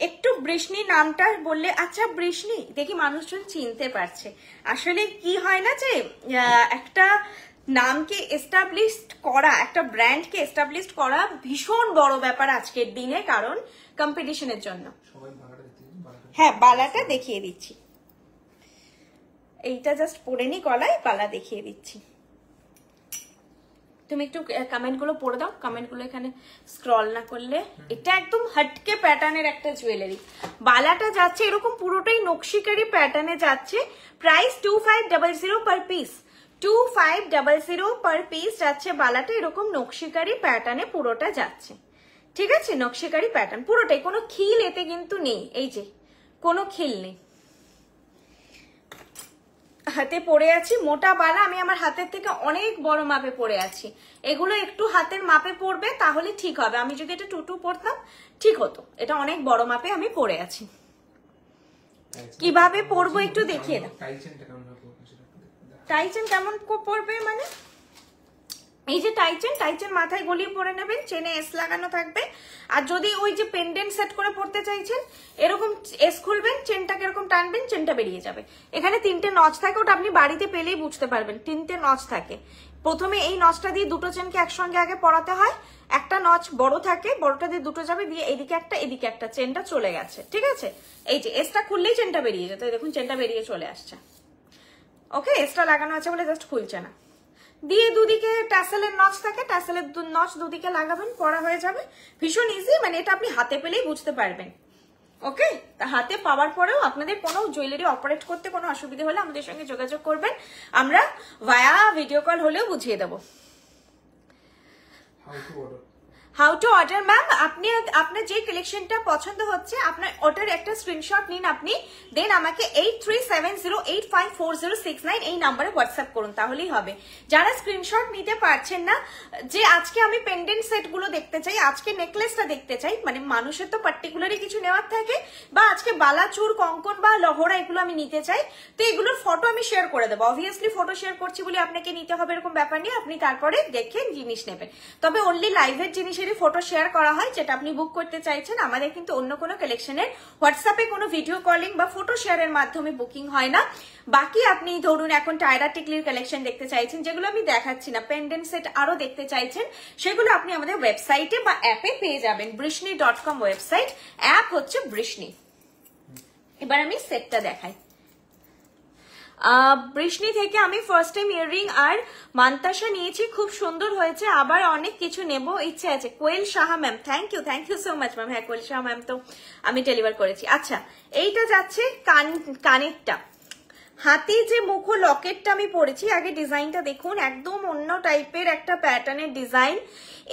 একটু বৃষ্ণি নামটা বললে আচ্ছা বৃষ্ণি দেখি মানুষজন চিনতে পারছে। আসলে কি হয় না যে একটা নামকে এস্টাবলিশ করা, একটা ব্র্যান্ডকে এস্টাবলিশ করা ভীষণ বড় ব্যাপার আজকের দিনে, কারণ কম্পিটিশনের জন্য। হ্যাঁ বালাটা দেখিয়ে দিচ্ছি, এইটা জাস্ট পরে নি গলায়, বালা দেখিয়ে দিচ্ছি। তুমি একটু কমেন্টগুলো পড়ে দাও, কমেন্টগুলো এখানে স্ক্রল না করলে। এটা একদম হটকে প্যাটার্নের একটা জুয়েলারি, বালাটা যাচ্ছে এরকম পুরোটাই নকশিকারি প্যাটার্নে যাচ্ছে, price 2500 per piece, 2500 per piece যাচ্ছে বালাটা, এরকম নকশিকারি প্যাটার্নে পুরোটা যাচ্ছে, ঠিক আছে। নকশিকারি প্যাটার্ন পুরোটাই, কোনো খিল এতে কিন্তু নেই, এই যে কোনো খিল নেই। হাতে পরে আছি মোটা বালা, আমি আমার হাতের থেকে অনেক বড় মাপে পরে আছি, এগুলো একটু হাতের মাপে পরবে তাহলে ঠিক হবে। আমি যদি এটা টুটু পরতাম ঠিক হতো, এটা অনেক বড় মাপে আমি পরে আছি। কিভাবে পরবো একটু দেখিয়ে দাও। টাইচেন কেমন পরবে মানে, এই যে টাইচেন মাথায় গলিয়ে পরে নেবেন, চেনে এস লাগানো থাকবে। আর যদি ওই যে পেন্ডেন্ট সেট করে পড়তে চাইছেন, এরকম এস খুলবেন, চেনটাকে এরকম টানবেন, চেনটা বেরিয়ে যাবে। এখানে 3টে নচ থাকে, ওটা আপনি বাড়িতে পেলেই বুঝতে পারবেন, 3টে নচ থাকে। প্রথমে এই নচটা দিয়ে দুটো চেনকে একসঙ্গে আগে পরাতে হয়, একটা নচ বড় থাকে, বড়টা দিয়ে দুটো যাবে, দিয়ে এদিকে একটা এদিকে একটা, চেনটা চলে গেছে, ঠিক আছে। এই যে এসটা খুললেই চেনটা বেরিয়ে যেত, দেখুন চেনটা বেরিয়ে চলে আসছে। ওকে, এসটা লাগানো আছে বলে জাস্ট খুলছে না। দিয়ে দুদিকে ট্যাসেলের নচ থাকে, ট্যাসেলের নচ দুদিকে লাগাবেন, পরা হয়ে যাবে। ভীষণ ইজি, মানে এটা আপনি হাতে পেলেই বুঝতে পারবেন। ওকে, তা হাতে পাওয়ার পরেও আপনাদের কোনো জুয়েলারি অপারেট করতে কোনো অসুবিধা হলে আমাদের সঙ্গে যোগাযোগ করবেন, আমরা ভায়া ভিডিও কল হলেও বুঝিয়ে দেবো। হাউ টু অর্ডার ম্যাম, আপনি আপনার যে কালেকশনটা পছন্দ হচ্ছে আপনার ওটার একটা স্ক্রিনশট নিন আপনি, দেন আমাকে 8370854069 এই নাম্বারে হোয়াটসঅ্যাপ করুন, তাহলেই হবে। যারা স্ক্রিনশট নিতে পারছেন না, যে আজকে আমি পেন্ডেন্ট সেট গুলো দেখতে চাই, আজকে নেকলেসটা দেখতে চাই, মানে মানুষের তো পার্টিকুলারই কিছু নেওয়ার থাকে, বা আজকে বালা চুর কঙ্কন বা লহরা এগুলো আমি নিতে চাই, তো এগুলোর ফটো আমি শেয়ার করে দেবো। অবভিয়াসলি ফটো শেয়ার করছি বলে আপনাকে নিতে হবে এরকম ব্যাপার নিয়ে, আপনি তারপরে দেখে জিনিস নেবেন। তবে অনলি লাইভের জিনিসের যদি ফটো শেয়ার করা হয় যেটা আপনি বুক করতে চাইছেন, আমাদের কিন্তু অন্য কোনো কালেকশনের হোয়াটসঅ্যাপে কোনো ভিডিও কলিং বা ফটো শেয়ারের মাধ্যমে বুকিং হয় না। বাকি আপনি ধরুন এখন টায়রা টিকলির কালেকশন দেখতে চাইছেন, যেগুলো আমি দেখাচ্ছি না, পেন্ডেন্ট সেট আরো দেখতে চাইছেন, সেগুলো আপনি আমাদের ওয়েবসাইটে বা অ্যাপে পেয়ে যাবেন। বৃষ্ণি.com ওয়েবসাইট, অ্যাপ হচ্ছে বৃষ্ণি। এবার আমি সেটটা দেখাই। বৃষ্ণি থেকে আমি ফার্স্ট টাইম ইয়াররিং আর মান্তাসা নিয়েছি, খুব সুন্দর হয়েছে। আবার অনেক কিছু নেব ইচ্ছে আছে। Koyel Saha ma'am, thank you so much ma'am. হ্যাঁ, কোয়েল সাহা ম্যাম তো আমি ডেলিভার করেছি। আচ্ছা, এইটা যাচ্ছে কানেরটা, হাতি যে মুখ লকেটটা আমি পরেছি। আগে ডিজাইনটা দেখুন, একদম অন্য টাইপের একটা প্যাটার্নের ডিজাইন।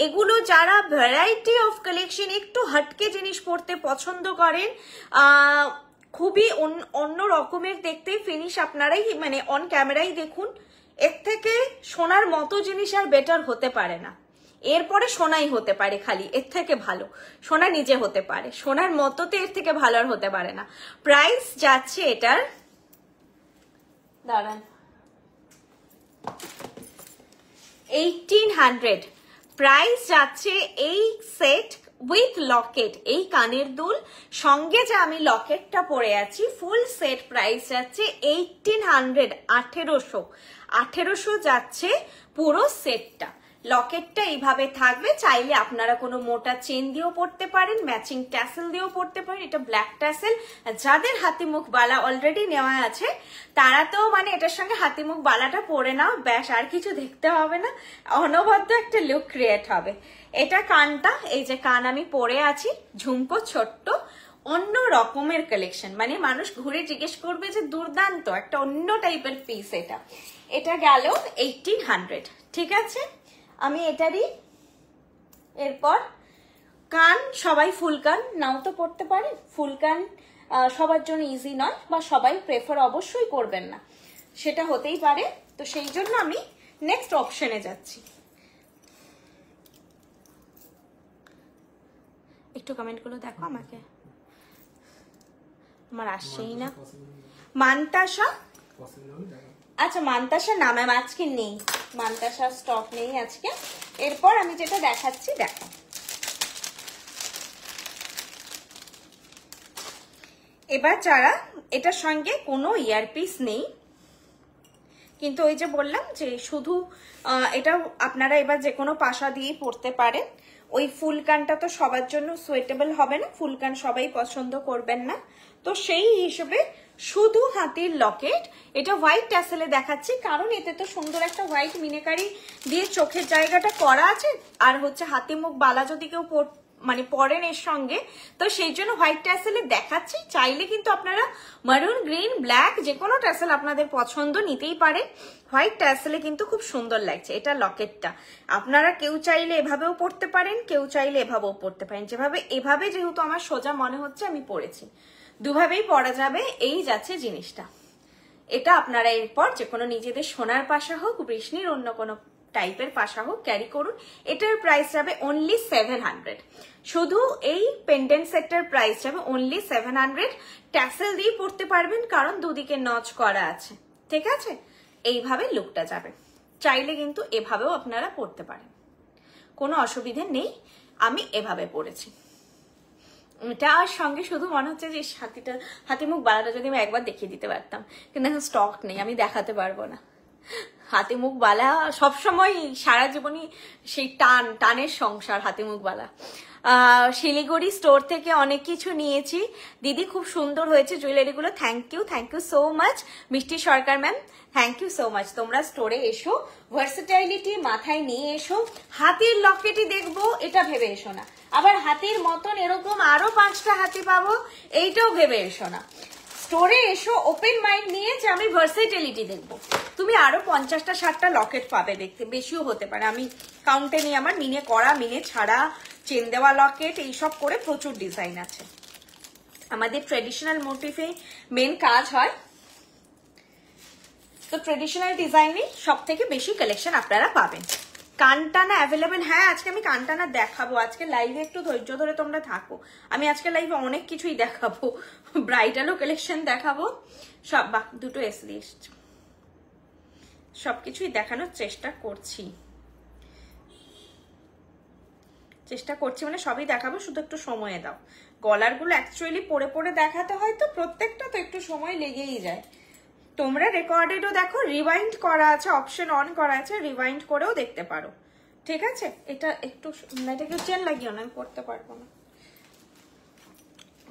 এগুলো যারা ভ্যারাইটি অফ কালেকশন, একটু হটকে জিনিস পড়তে পছন্দ করেন, খুবই অন্য রকমের দেখতে ফিনিশ, আপনারাই মানে অন ক্যামেরাই দেখুন। এর থেকে সোনার মতো জিনিস আর বেটার হতে পারে না। এরপরে সোনাই হতে পারে, খালি এর থেকে ভালো সোনা নিজে হতে পারে, সোনার মতোতে এর থেকে ভালো আর হতে পারে না। প্রাইস যাচ্ছে এটার, দাঁড়ান, 1800 প্রাইস যাচ্ছে এই সেট উইথ লকেট, এই কানের দুল সঙ্গে যে আমি লকেটটা পরে আছি, ফুল সেট প্রাইস যাচ্ছে 1800, 1800 যাচ্ছে পুরো সেটটা। লকেটটা এইভাবে থাকবে, চাইলে আপনারা কোনো মোটা চেন দিয়েও পড়তে পারেন, ম্যাচিং ট্যাসেল দিয়েও পড়তে পারেন। এটা ব্ল্যাক ট্যাসেল, যাদের হাতি মুখ বালা অলরেডি নেওয়া আছে তারা তো মানে এটার সঙ্গে হাতি মুখ বালাটা পরে নাও, ব্যাস, আর কিছু দেখতে হবে না, অনবদ্য একটা লুক ক্রিয়েট হবে। এটা কানটা, এই যে কান আমি পরে আছি, ঝুমকো ছোট্ট, অন্য রকমের কালেকশন, মানে মানুষ ঘুরে জিজ্ঞেস করবে যে দুর্দান্ত একটা অন্য টাইপের পিস। এটা গেল 1800, ঠিক আছে। আমি এটারই এরপর কান, সবাই ফুল কান নাও তো পড়তে পারে, ফুল কান সবার জন্য ইজি নয়, বা সবাই প্রেফার অবশ্যই করবেন না, সেটা হতেই পারে। তো সেই জন্য আমি নেক্সট অপশনে যাচ্ছি। একটু কমেন্টগুলো দেখো আমাকে, আমার আসছেই না। মান্তাসা, আচ্ছা মান্তাসা না ম্যাম আজকে নেই, মান্তাসা স্টক নেই আজকে। এরপর আমি যেটা দেখাচ্ছি দেখো, এবার যারা এটার সঙ্গে কোনো ইয়ারপিস নেই, কিন্তু ওই যে বললাম যে শুধু এটা আপনারা এবার যে কোনো পাশা দিয়েই পরতে পারেন। ওই ফুল কানটা তো সবার জন্য সুইটেবল হবে না, ফুল কান সবাই পছন্দ করবেন না, তো সেই হিসেবে শুধু হাতির লকেট। এটা হোয়াইট ট্যাসেলে দেখাচ্ছি, কারণ এতে তো সুন্দর একটা হোয়াইট মিনেকারি দিয়ে চোখের জায়গাটা করা আছে, আর হচ্ছে হাতি মুখ বালা যদি কেউ মানে পরেন এর সঙ্গে, তো সেই জন্য হোয়াইট ট্যাসেলে দেখাচ্ছি। চাইলে কিন্তু আপনারা মারুন, গ্রিন, ব্ল্যাক যে কোনো ট্যাসেল আপনাদের পছন্দ নিতেই পারে। হোয়াইট ট্যাসেলে কিন্তু খুব সুন্দর লাগছে। এটা লকেটটা আপনারা কেউ চাইলে এভাবেও পরতে পারেন, কেউ চাইলে এভাবেও পরতে পারেন। এভাবে যেহেতু আমার সোজা মনে হচ্ছে আমি পরেছি, দুভাবেই পরা যাবে। এই যাচ্ছে জিনিসটা, এটা আপনারা এরপর যে কোনো নিজেদের সোনার পাশা হোক, বৃষ্ণির অন্য কোনো টাইপের পাশা হোক ক্যারি করুন। এটার প্রাইস যাবে অনলি 700। শুধু এই পেন্ডেন্ট সেটটার প্রাইস যাবে অনলি 700। ট্যাসেল দিয়ে পরতে পারবেন, কারণ দুদিকে নচ করা আছে, ঠিক আছে। এইভাবে লুকটা যাবে, চাইলে কিন্তু এভাবেও আপনারা পরতে পারেন, কোনো অসুবিধে নেই। আমি এভাবে পরেছি, এটার সঙ্গে শুধু মনে হচ্ছে যে হাতিমুখ বালাটা যদি আমি একবার দেখিয়ে দিতে পারতাম, কিন্তু এখন স্টক নেই, আমি দেখাতে পারবো না। হাতিমুখ বালা সবসময় সারা জীবনই সেই টানের সংসার হাতিমুখ বালা। শিলিগুড়ি স্টোর থেকে অনেক কিছু নিয়েছি দিদি, খুব সুন্দর হয়েছে জুয়েলারিগুলো। Thank you so much Mishti Sarkar ma'am, thank you so much. তোমরা স্টোরে এসো, ভার্সেটাইলিটি মাথায় নিয়ে এসো। হাতির লকেটই দেখবো এটা ভেবে এসো না, আবার হাতির মতন এরকম আরো 5টা হাতি পাবো এইটাও ভেবে এসো না। স্টোরে এসো ওপেন মাইন্ড নিয়ে যে আমি ভার্সেটাইলিটি দেখবো। তুমি আরো 50টা 60টা লকেট পাবে দেখতে, বেশিও হতে পারে, আমি কাউন্টে নিয়ে, আমার মিনে করা, মিনে ছাড়া, চেন দেওয়া লকেট, এইসব করে প্রচুর ডিজাইন আছে। আমাদের ট্রেডিশনাল মোটিভে মেন কাজ হয়, তো ট্রেডিশনাল ডিজাইনে সব থেকে বেশি কালেকশন আপনারা পাবেন। কানটানা অ্যাভেলেবেল, হ্যাঁ আজকে আমি কানটানা দেখাবো। আজকে লাইভে একটু ধৈর্য ধরে তোমরা থাকো, আমি আজকে লাইভে অনেক কিছুই দেখাবো, ব্রাইডালও কালেকশন দেখাবো, সব দুটো লিস্ট সবকিছুই দেখানোর চেষ্টা করছি। চেষ্টা করছি, মানে সবই দেখাবো, শুধু একটু সময় দাও। গলারগুলো অ্যাকচুয়ালি পরে পরে দেখাতে হয় তো প্রত্যেকটা, তো একটু সময় লেগেই যায়। তোমরা রেকর্ডেডও দেখো, রিওয়াইন্ড করা আছে, অপশন অন করা আছে, রিওয়াইন্ড করেও দেখতে পারো, ঠিক আছে? এটা একটু, এটাকে চেন লাগিও না, আমি পড়তে পারবো না।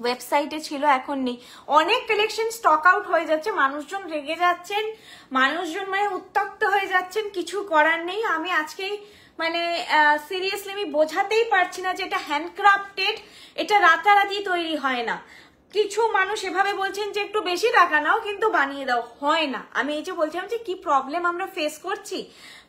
ওয়েবসাইটে ছিল, এখন নেই। অনেক কালেকশন স্টক আউট হয়ে যাচ্ছে, মানুষজন রেগে যাচ্ছেন, মানুষজন মানে উত্তপ্ত হয়ে যাচ্ছেন, কিছু করার নেই। আমি আজকেই মানে সিরিয়াসলি আমি বোঝাতেই পারছি না যে এটা হ্যান্ডক্রাফটেড, এটা রাতারাতি তৈরি হয় না। কিছু মানুষ এভাবে বলছেন যে একটু বেশি টাকা নাও কিন্তু বানিয়ে দাও, হয় না। আমি এই যে বলছিলাম যে কি প্রবলেম আমরা ফেস করছি,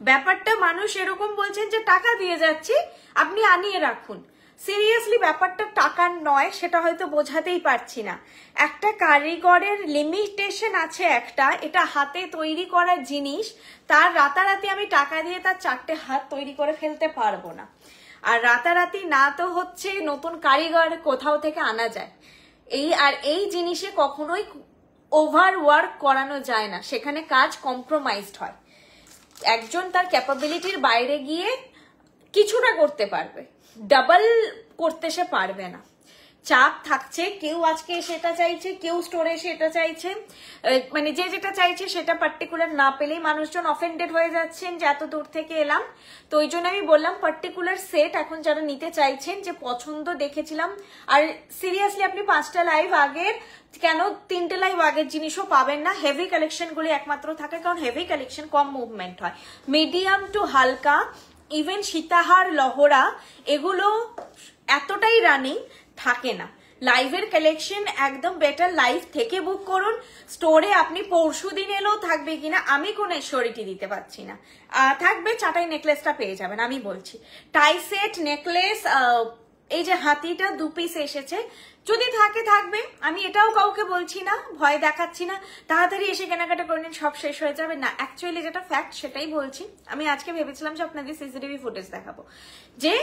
ব্যাপারটা মানুষ এরকম বলছেন যে টাকা দিয়ে যাচ্ছি আপনি আনিয়ে রাখুন। সিরিয়াসলি ব্যাপারটা টাকার নয়, সেটা হয়তো বোঝাতেই পারছি না। একটা কারিগরের লিমিটেশন আছে একটা, এটা হাতে তৈরি করার জিনিস, তার রাতারাতি আমি টাকা দিয়ে তার 4টে হাত তৈরি করে ফেলতে পারবো না। আর রাতারাতি না তো হচ্ছে নতুন কারিগর কোথাও থেকে আনা যায়, এই জিনিসে কখনোই ওভার ওয়ার্ক করানো যায় না, সেখানে কাজ কম্প্রোমাইজড হয়। একজন তার ক্যাপাবিলিটির বাইরে গিয়ে কিছুটা করতে পারবে, ডাবল করতে সে পারবে না। চাপ থাকছে, কেউ আজকে সেটা চাইছে, কেউ স্টোরে এসে এটা চাইছে, মানে যে যেটা চাইছে সেটা পার্টিকুলার না পেলেই মানুষজন অফেন্ডেড হয়ে যাচ্ছেন যে এত দূর থেকে এলাম। তো ওই জন্য আমি বললাম পার্টিকুলার সেট এখন যারা নিতে চাইছেন, যে পছন্দ দেখেছিলাম। আর সিরিয়াসলি আপনি 5টা লাইভ আগের, কেন 3টে লাইভ আগের জিনিসও পাবেন না। হেভি কালেকশন গুলি একমাত্র থাকে, কারণ হেভি কালেকশন কম মুভমেন্ট হয়। মিডিয়াম টু হালকা, ইভেন সীতাহার, লহরা, এগুলো এতটাই রানিং থাকে না। লাইভের কালেকশন একদম বেটার, লাইভ থেকে বুক করুন। স্টোরে আপনি পরশু দিন এলেও থাকবে কিনা আমি কোনো এশিওরিটি দিতে পারছি না, থাকবে। চাটাই নেকলেসটা পেয়ে যাবেন, আমি বলছি। টাই সেট, নেকলেস, এই যে হাতিটা 2 পিস এসেছে, যদি থাকে থাকবে, আমি এটাও কাউকে বলছি না, ভয় দেখাচ্ছি না তাড়াতাড়ি এসে কেনাকাটা করে নিন সব শেষ হয়ে যাবে না। অ্যাকচুয়ালি যেটা ফ্যাক্ট সেটাই বলছি। আমি আজকে ভেবেছিলাম যে আপনাদের সিসিটিভি ফুটেজ দেখাবো, যে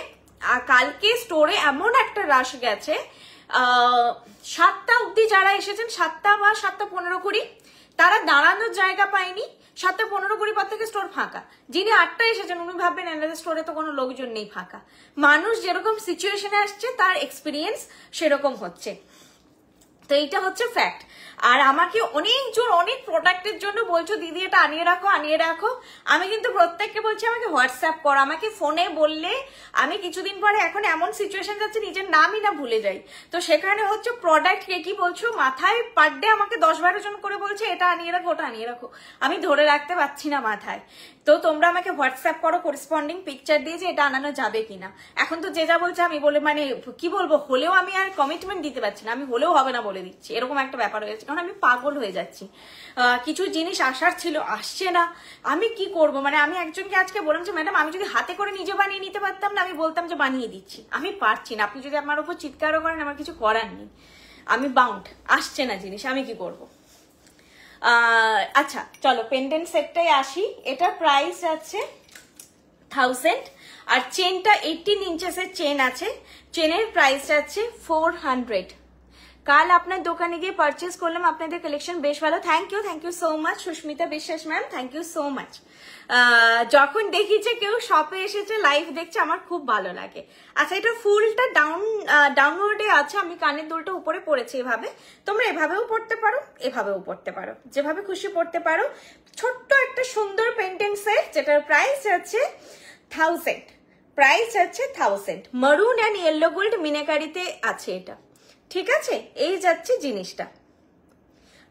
কালকে স্টোরে এমন একটা রাশ গেছে, 7টা অব্দি যারা এসেছেন, 7টা বা 7:15-20, তারা দাঁড়ানোর জায়গা পায়নি। 7:15-20 পর থেকে স্টোর ফাঁকা। যিনি 8টা এসেছেন উনি ভাববেন এনাদের স্টোরে তো কোনো লোকজন নেই, ফাঁকা। মানুষ যেরকম সিচুয়েশনে আসছে তার এক্সপিরিয়েন্স সেরকম হচ্ছে, তো এইটা হচ্ছে ফ্যাক্ট। আর আমাকে অনেকজন অনেক প্রোডাক্টের জন্য বলছো দিদি এটা আনিয়ে রাখো আনিয়ে রাখো, আমি কিন্তু প্রত্যেককে বলছি আমাকে হোয়াটসঅ্যাপ করো। আমাকে ফোনে বললে আমি কিছুদিন পরে, এখন এমন সিচুয়েশন যাচ্ছে নিজের নামই না ভুলে যাই, তো সেখানে হচ্ছে প্রোডাক্ট কে কি বলছো মাথায়, পার ডে আমাকে 10-12 জন করে বলছে এটা আনিয়ে রাখো ওটা আনিয়ে রাখো, আমি ধরে রাখতে পারছি না মাথায়। তো তোমরা আমাকে হোয়াটসঅ্যাপ করো করেসপন্ডিং পিকচার দিয়ে যে এটা আনানো যাবে কিনা। এখন তো যে যা বলছে আমি বলে মানে কি বলবো, হলেও আমি আর কমিটমেন্ট দিতে পারছি না, আমি হলেও হবে না বলে দিচ্ছি, এরকম একটা ব্যাপার হয়েছে। কারণ আমি পাগল হয়ে যাচ্ছি, কিছু জিনিস আসার ছিল আসছে না, আমি কি করব। মানে আমি একজনকে আজকে বললাম যে ম্যাডাম আমি যদি হাতে করে নিজে বানিয়ে নিতে পারতাম না, আমি বলতাম যে বানিয়ে দিচ্ছি, আমি পারছি না। আপনি যদি আমার উপর চিৎকারও করেন আমার কিছু করার নেই, আমি বাউন্ড, আসছে না জিনিস, আমি কি করব। আচ্ছা চলো পেন্ডেন্ট সেটটাই আসি। এটার প্রাইস আছে 1000, আর চেনটা 18 ইঞ্চেসের চেন আছে, চেনের প্রাইস আছে 400। কাল আপনার দোকানে গিয়ে পারচেস করলাম, আপনাদের কালেকশন বেশ ভালো, thank you so much Susmita Biswas ma'am, thank you so much. যখন দেখি যে কেউ শপে এসেছে লাইভ দেখছে আমার খুব ভালো লাগে। আচ্ছা এটা ফুলটা ডাউনওয়ার্ডে আছে, আমি কানের দুলটা উপরে পড়েছি এভাবে, তোমরা এভাবেও পড়তে পারো এভাবেও পড়তে পারো, যেভাবে খুশি পড়তে পারো। ছোট্ট একটা সুন্দর পেন্ডেন্ট সেট যেটার প্রাইস আছে 1000, প্রাইস আছে 1000। মারুন অ্যান্ড ইয়েলো গোল্ড মিনাকারিতে আছে এটা, ঠিক আছে? এই যাচ্ছে জিনিসটা,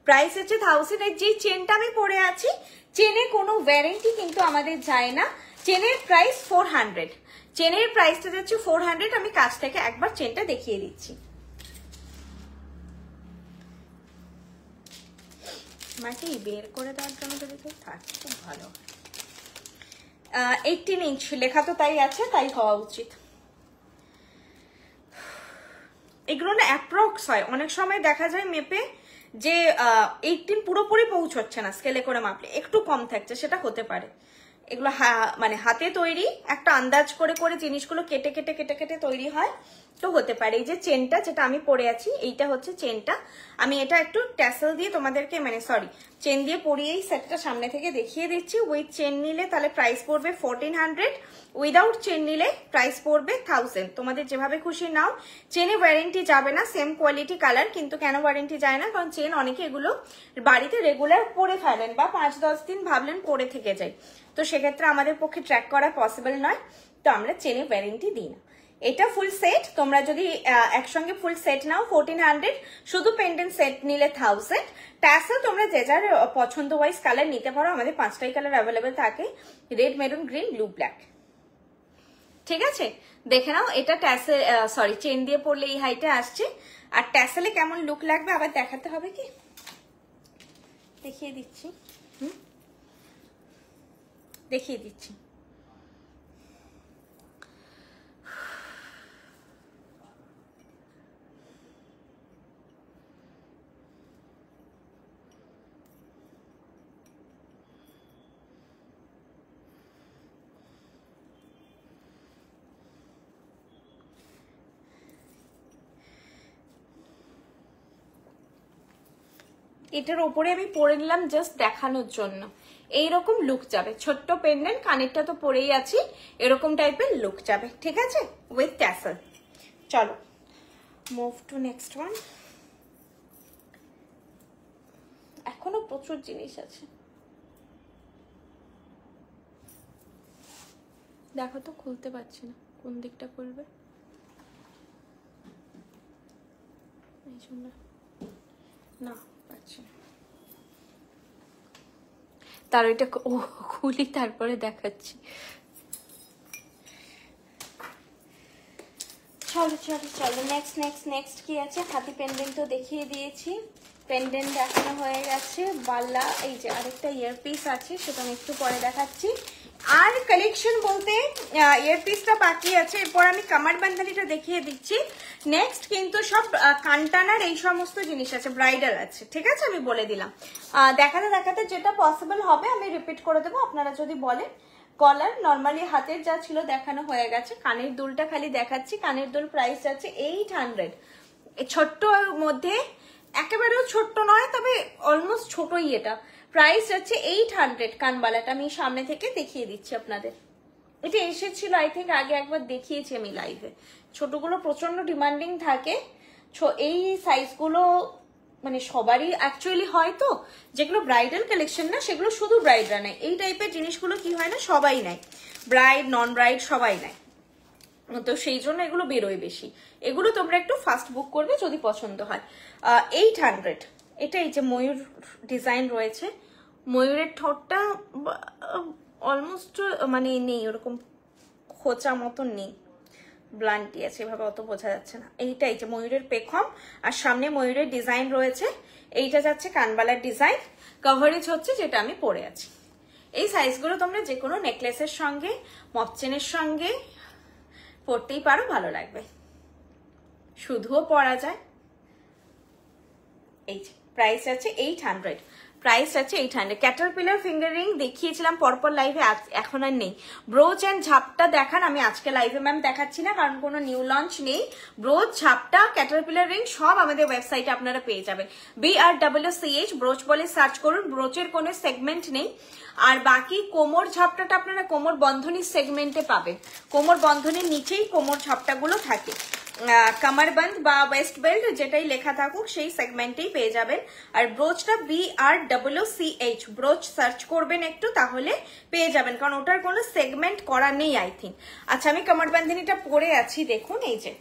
প্রাইস হচ্ছে 1000। এর যে চেনটা আমি পরে আছি, চেনে কোনো ওয়ারেন্টি কিন্তু আমাদের যায় না, চেনের প্রাইস 400, চেনের প্রাইসটা যাচ্ছে 400। আমি কাছ থেকে একবার চেনটা দেখিয়ে দিচ্ছি। মাটি বের করে দেওয়ার জন্য যদি কেউ থাকে খুব ভালো। 18 ইঞ্চ লেখা তো তাই আছে, তাই হওয়া উচিত। এগুলো না অ্যাপ্রক্স হয়, অনেক সময় দেখা যায় মেপে যে 18 পুরোপুরি পৌঁছচ্ছে না, স্কেলে করে মাপলে একটু কম থাকছে, সেটা হতে পারে। এগুলো মানে হাতে তৈরি, একটা আন্দাজ করে করে জিনিসগুলো কেটে কেটে কেটে কেটে তৈরি হয়। তো হতে পারে। এই যে চেনটা যেটা আমি পরে আছি, এইটা হচ্ছে চেনটা। আমি এটা একটু ট্যাসেল দিয়ে তোমাদেরকে চেন দিয়ে পরিয়েই সেটটা সামনে থেকে দেখিয়ে দিচ্ছি। উইথ চেন নিলে তাহলে প্রাইস পড়বে 1400, উইদাউট চেন নিলে প্রাইস পড়বে 1000। তোমাদের যেভাবে খুশি নাও। চেনে ওয়ারেন্টি যাবে না, সেম কোয়ালিটি কালার, কিন্তু কেন ওয়ারেন্টি যায় না? কারণ চেন অনেকে এগুলো বাড়িতে রেগুলার পরে ফেলেন বা 5-10 দিন ভাবলেন পরে থেকে যায়, তো সেক্ষেত্রে আমাদের পক্ষে ট্র্যাক করা পসিবল নয়, তো আমরা চেনে ওয়ারেন্টি দিই না। এটা ফুল সেট, তোমরা যদি একসঙ্গে ফুল সেট নাও 1400, শুধু পেন্ডেন্ট সেট নিলে 1000। ট্যাসেল তোমরা যে যার পছন্দ ওয়াইজ কালার নিতে পারো, আমাদের 5টাই কালার অ্যাভেলেবেল থাকে, red, maroon, green, blue, black. ঠিক আছে, দেখে নাও। এটা ট্যাসেল চেন দিয়ে পরলে এই হাইটে আসছে। আর ট্যাসেলে কেমন লুক লাগবে আবার দেখাতে হবে কি, দেখিয়ে দিচ্ছি। দেখিয়ে দিচ্ছি। এটার ওপরে আমি পরে নিলাম জাস্ট দেখানোর জন্য। এইরকম লুক যাবে, ছোট্ট পেন্ডেন্ট, কানেরটা তো পরেই আছি, এরকম টাইপের লুক যাবে। ঠিক আছে, উইথ ট্যাসেল। চলো মুভ টু নেক্সট ওয়ান। এখনো প্রচুর জিনিস আছে, দেখো তো খুলতে পারছি না, কোন দিকটা খুলবে? না পারছি না, তার ওইটা খুলি তারপরে দেখাচ্ছি। চলো চলো চলো, নেক্সট নেক্সট নেক্সট কি আছে? হাতি পেন্ডেন্ট তো দেখিয়ে দিয়েছি, পেন্ডেন্ট দেখানো হয়ে গেছে। বালা, এই যে আরেকটা ইয়ারপিস আছে, সেটা আমি একটু পরে দেখাচ্ছি। আর কালেকশন বলতে ইয়ারপিসটা বাকি আছে, এরপর আমি কামার বান্ধানিটা দেখিয়ে দিচ্ছি। নেক্সট কিন্তু সব কানটানার এই সমস্ত জিনিস আছে, ব্রাইডাল আছে। ঠিক আছে, আমি বলে দিলাম। দেখাতে দেখাতে যেটা পসিবল হবে আমি রিপিট করে দেবো, আপনারা যদি বলেন। কলার নর্মালি হাতের যা ছিল দেখানো হয়ে গেছে, কানের দুলটা খালি দেখাচ্ছি। কানের দুল প্রাইস যাচ্ছে 800। ছোট্ট মধ্যে একেবারেও ছোট্ট নয়, তবে অলমোস্ট ছোটই। এটা প্রাইস যাচ্ছে 800। কানবালাটা আমি সামনে থেকে দেখিয়ে দিচ্ছি আপনাদের। এটা এসেছিল আই থিঙ্ক আগে একবার দেখিয়েছি আমি লাইভে। ছোটগুলো প্রচন্ড ডিমান্ডিং থাকে, এই সাইজগুলো মানে সবারই অ্যাকচুয়ালি হয়, তো যেগুলো ব্রাইডাল কালেকশন না সেগুলো শুধু ব্রাইডরা নেয়। এই টাইপের জিনিসগুলো কি হয় না, সবাই নেয়, ব্রাইড নন ব্রাইড সবাই নেয়, তো সেই জন্য এগুলো বেরোয় বেশি। এগুলো তোমরা একটু ফাস্ট বুক করবে যদি পছন্দ হয়। 800। এটা এই যে ময়ূর ডিজাইন রয়েছে, ময়ূরের ঠোঁটটা অলমোস্ট মানে নেই, ওরকম খোঁচা মতন নেই, ব্লান্টি আছে, এভাবে অত বোঝা যাচ্ছে না। এইটাই যে ময়ূরের পেখম আর সামনে ময়ূরের ডিজাইন রয়েছে। এইটা যাচ্ছে কানবালার ডিজাইন, কভারেজ হচ্ছে যেটা আমি পরে আছি। এই সাইজগুলো তোমরা যে কোনো নেকলেসের সঙ্গে, মপচেনের সঙ্গে পরতেই পারো, ভালো লাগবে। শুধুও পরা যায়। এই যে প্রাইস আছে 800। প্রাইস আছে 800। ক্যাটারপিলার ফিঙ্গার রিং দেখিয়েছিলাম পরপর লাইভে, এখন আর নেই। ব্রোচ অ্যান্ড ঝাপটা দেখান, আমি আজকে লাইভে ম্যাম দেখাচ্ছি না, কারণ কোনো নিউ লঞ্চ নেই। ব্রোচ, ঝাপটা, ক্যাটারপিলার রিং সব আমাদের ওয়েবসাইটে আপনারা পেয়ে যাবেন। BRCH ব্রোচ বলে সার্চ করুন, ব্রোচের কোনো সেগমেন্ট নেই। আর বাকি কোমর ঝাপটাটা আপনারা কোমর বন্ধনীর সেগমেন্টে পাবেন, কোমর বন্ধনীর নিচেই কোমর ঝাপটাগুলো থাকে। কামারবন্ধ বা ওয়েস্ট বেল্ট যেটাই লেখা থাকুক সেই সেগমেন্টেই পেয়ে যাবেন। আর ব্রোচটা BRCH ব্রোচ সার্চ করবেন একটু, তাহলে পেয়ে যাবেন, কারণ ওটার কোনো সেগমেন্ট করা নেই আই থিঙ্ক। আচ্ছা, আমি কামারবান্ধিনীটা পরে আছি, দেখুন এই যে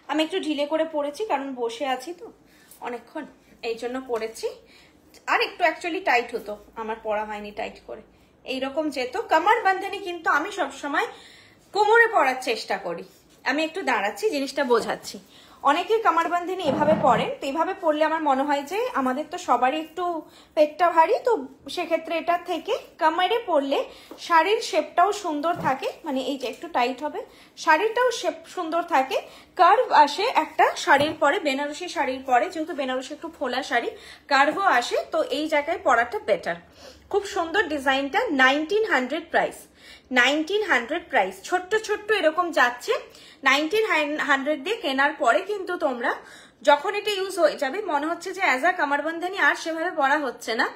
আমি একটু ঢিলে করে পরেছি, কারণ বসে আছি তো অনেকক্ষণ, এই জন্য পরেছি। আর একটু অ্যাকচুয়ালি টাইট হতো, আমার পরা হয়নি টাইট করে, এইরকম যেত। কামারবান্ধিনী কিন্তু আমি সবসময় কোমরে পরার চেষ্টা করি। আমি একটু দাঁড়াচ্ছি, জিনিসটা বোঝাচ্ছি। অনেকে কামারবান্ধিনী এভাবে পরেন, তো এভাবে পরলে আমার মনে হয় যে আমাদের তো সবারই একটু পেটটা ভারী, তো সেক্ষেত্রে এটা থেকে কামারে পরলে শাড়ির শেপটাও সুন্দর থাকে, মানে এই যে একটু টাইট হবে, শাড়িটাও শেপ সুন্দর থাকে, কার্ভ আসে একটা শাড়ির পরে, বেনারসি শাড়ির পরে, যেহেতু বেনারসি একটু ফোলা শাড়ি, কার্ভও আসে, তো এই জায়গায় পরাটা বেটার। খুব সুন্দর ডিজাইনটা, 1900 প্রাইস। 1900 প্রাইস, ছোট্ট ছোট্ট এরকম যাচ্ছে। 1900 দিয়ে কেনার পরে কিন্তু তোমরা যখন এটা ইউজ হয়ে যাবে মনে হচ্ছে যে অ্যাজ আ কামারবন্ধানি আর সেভাবে পরা হচ্ছে না।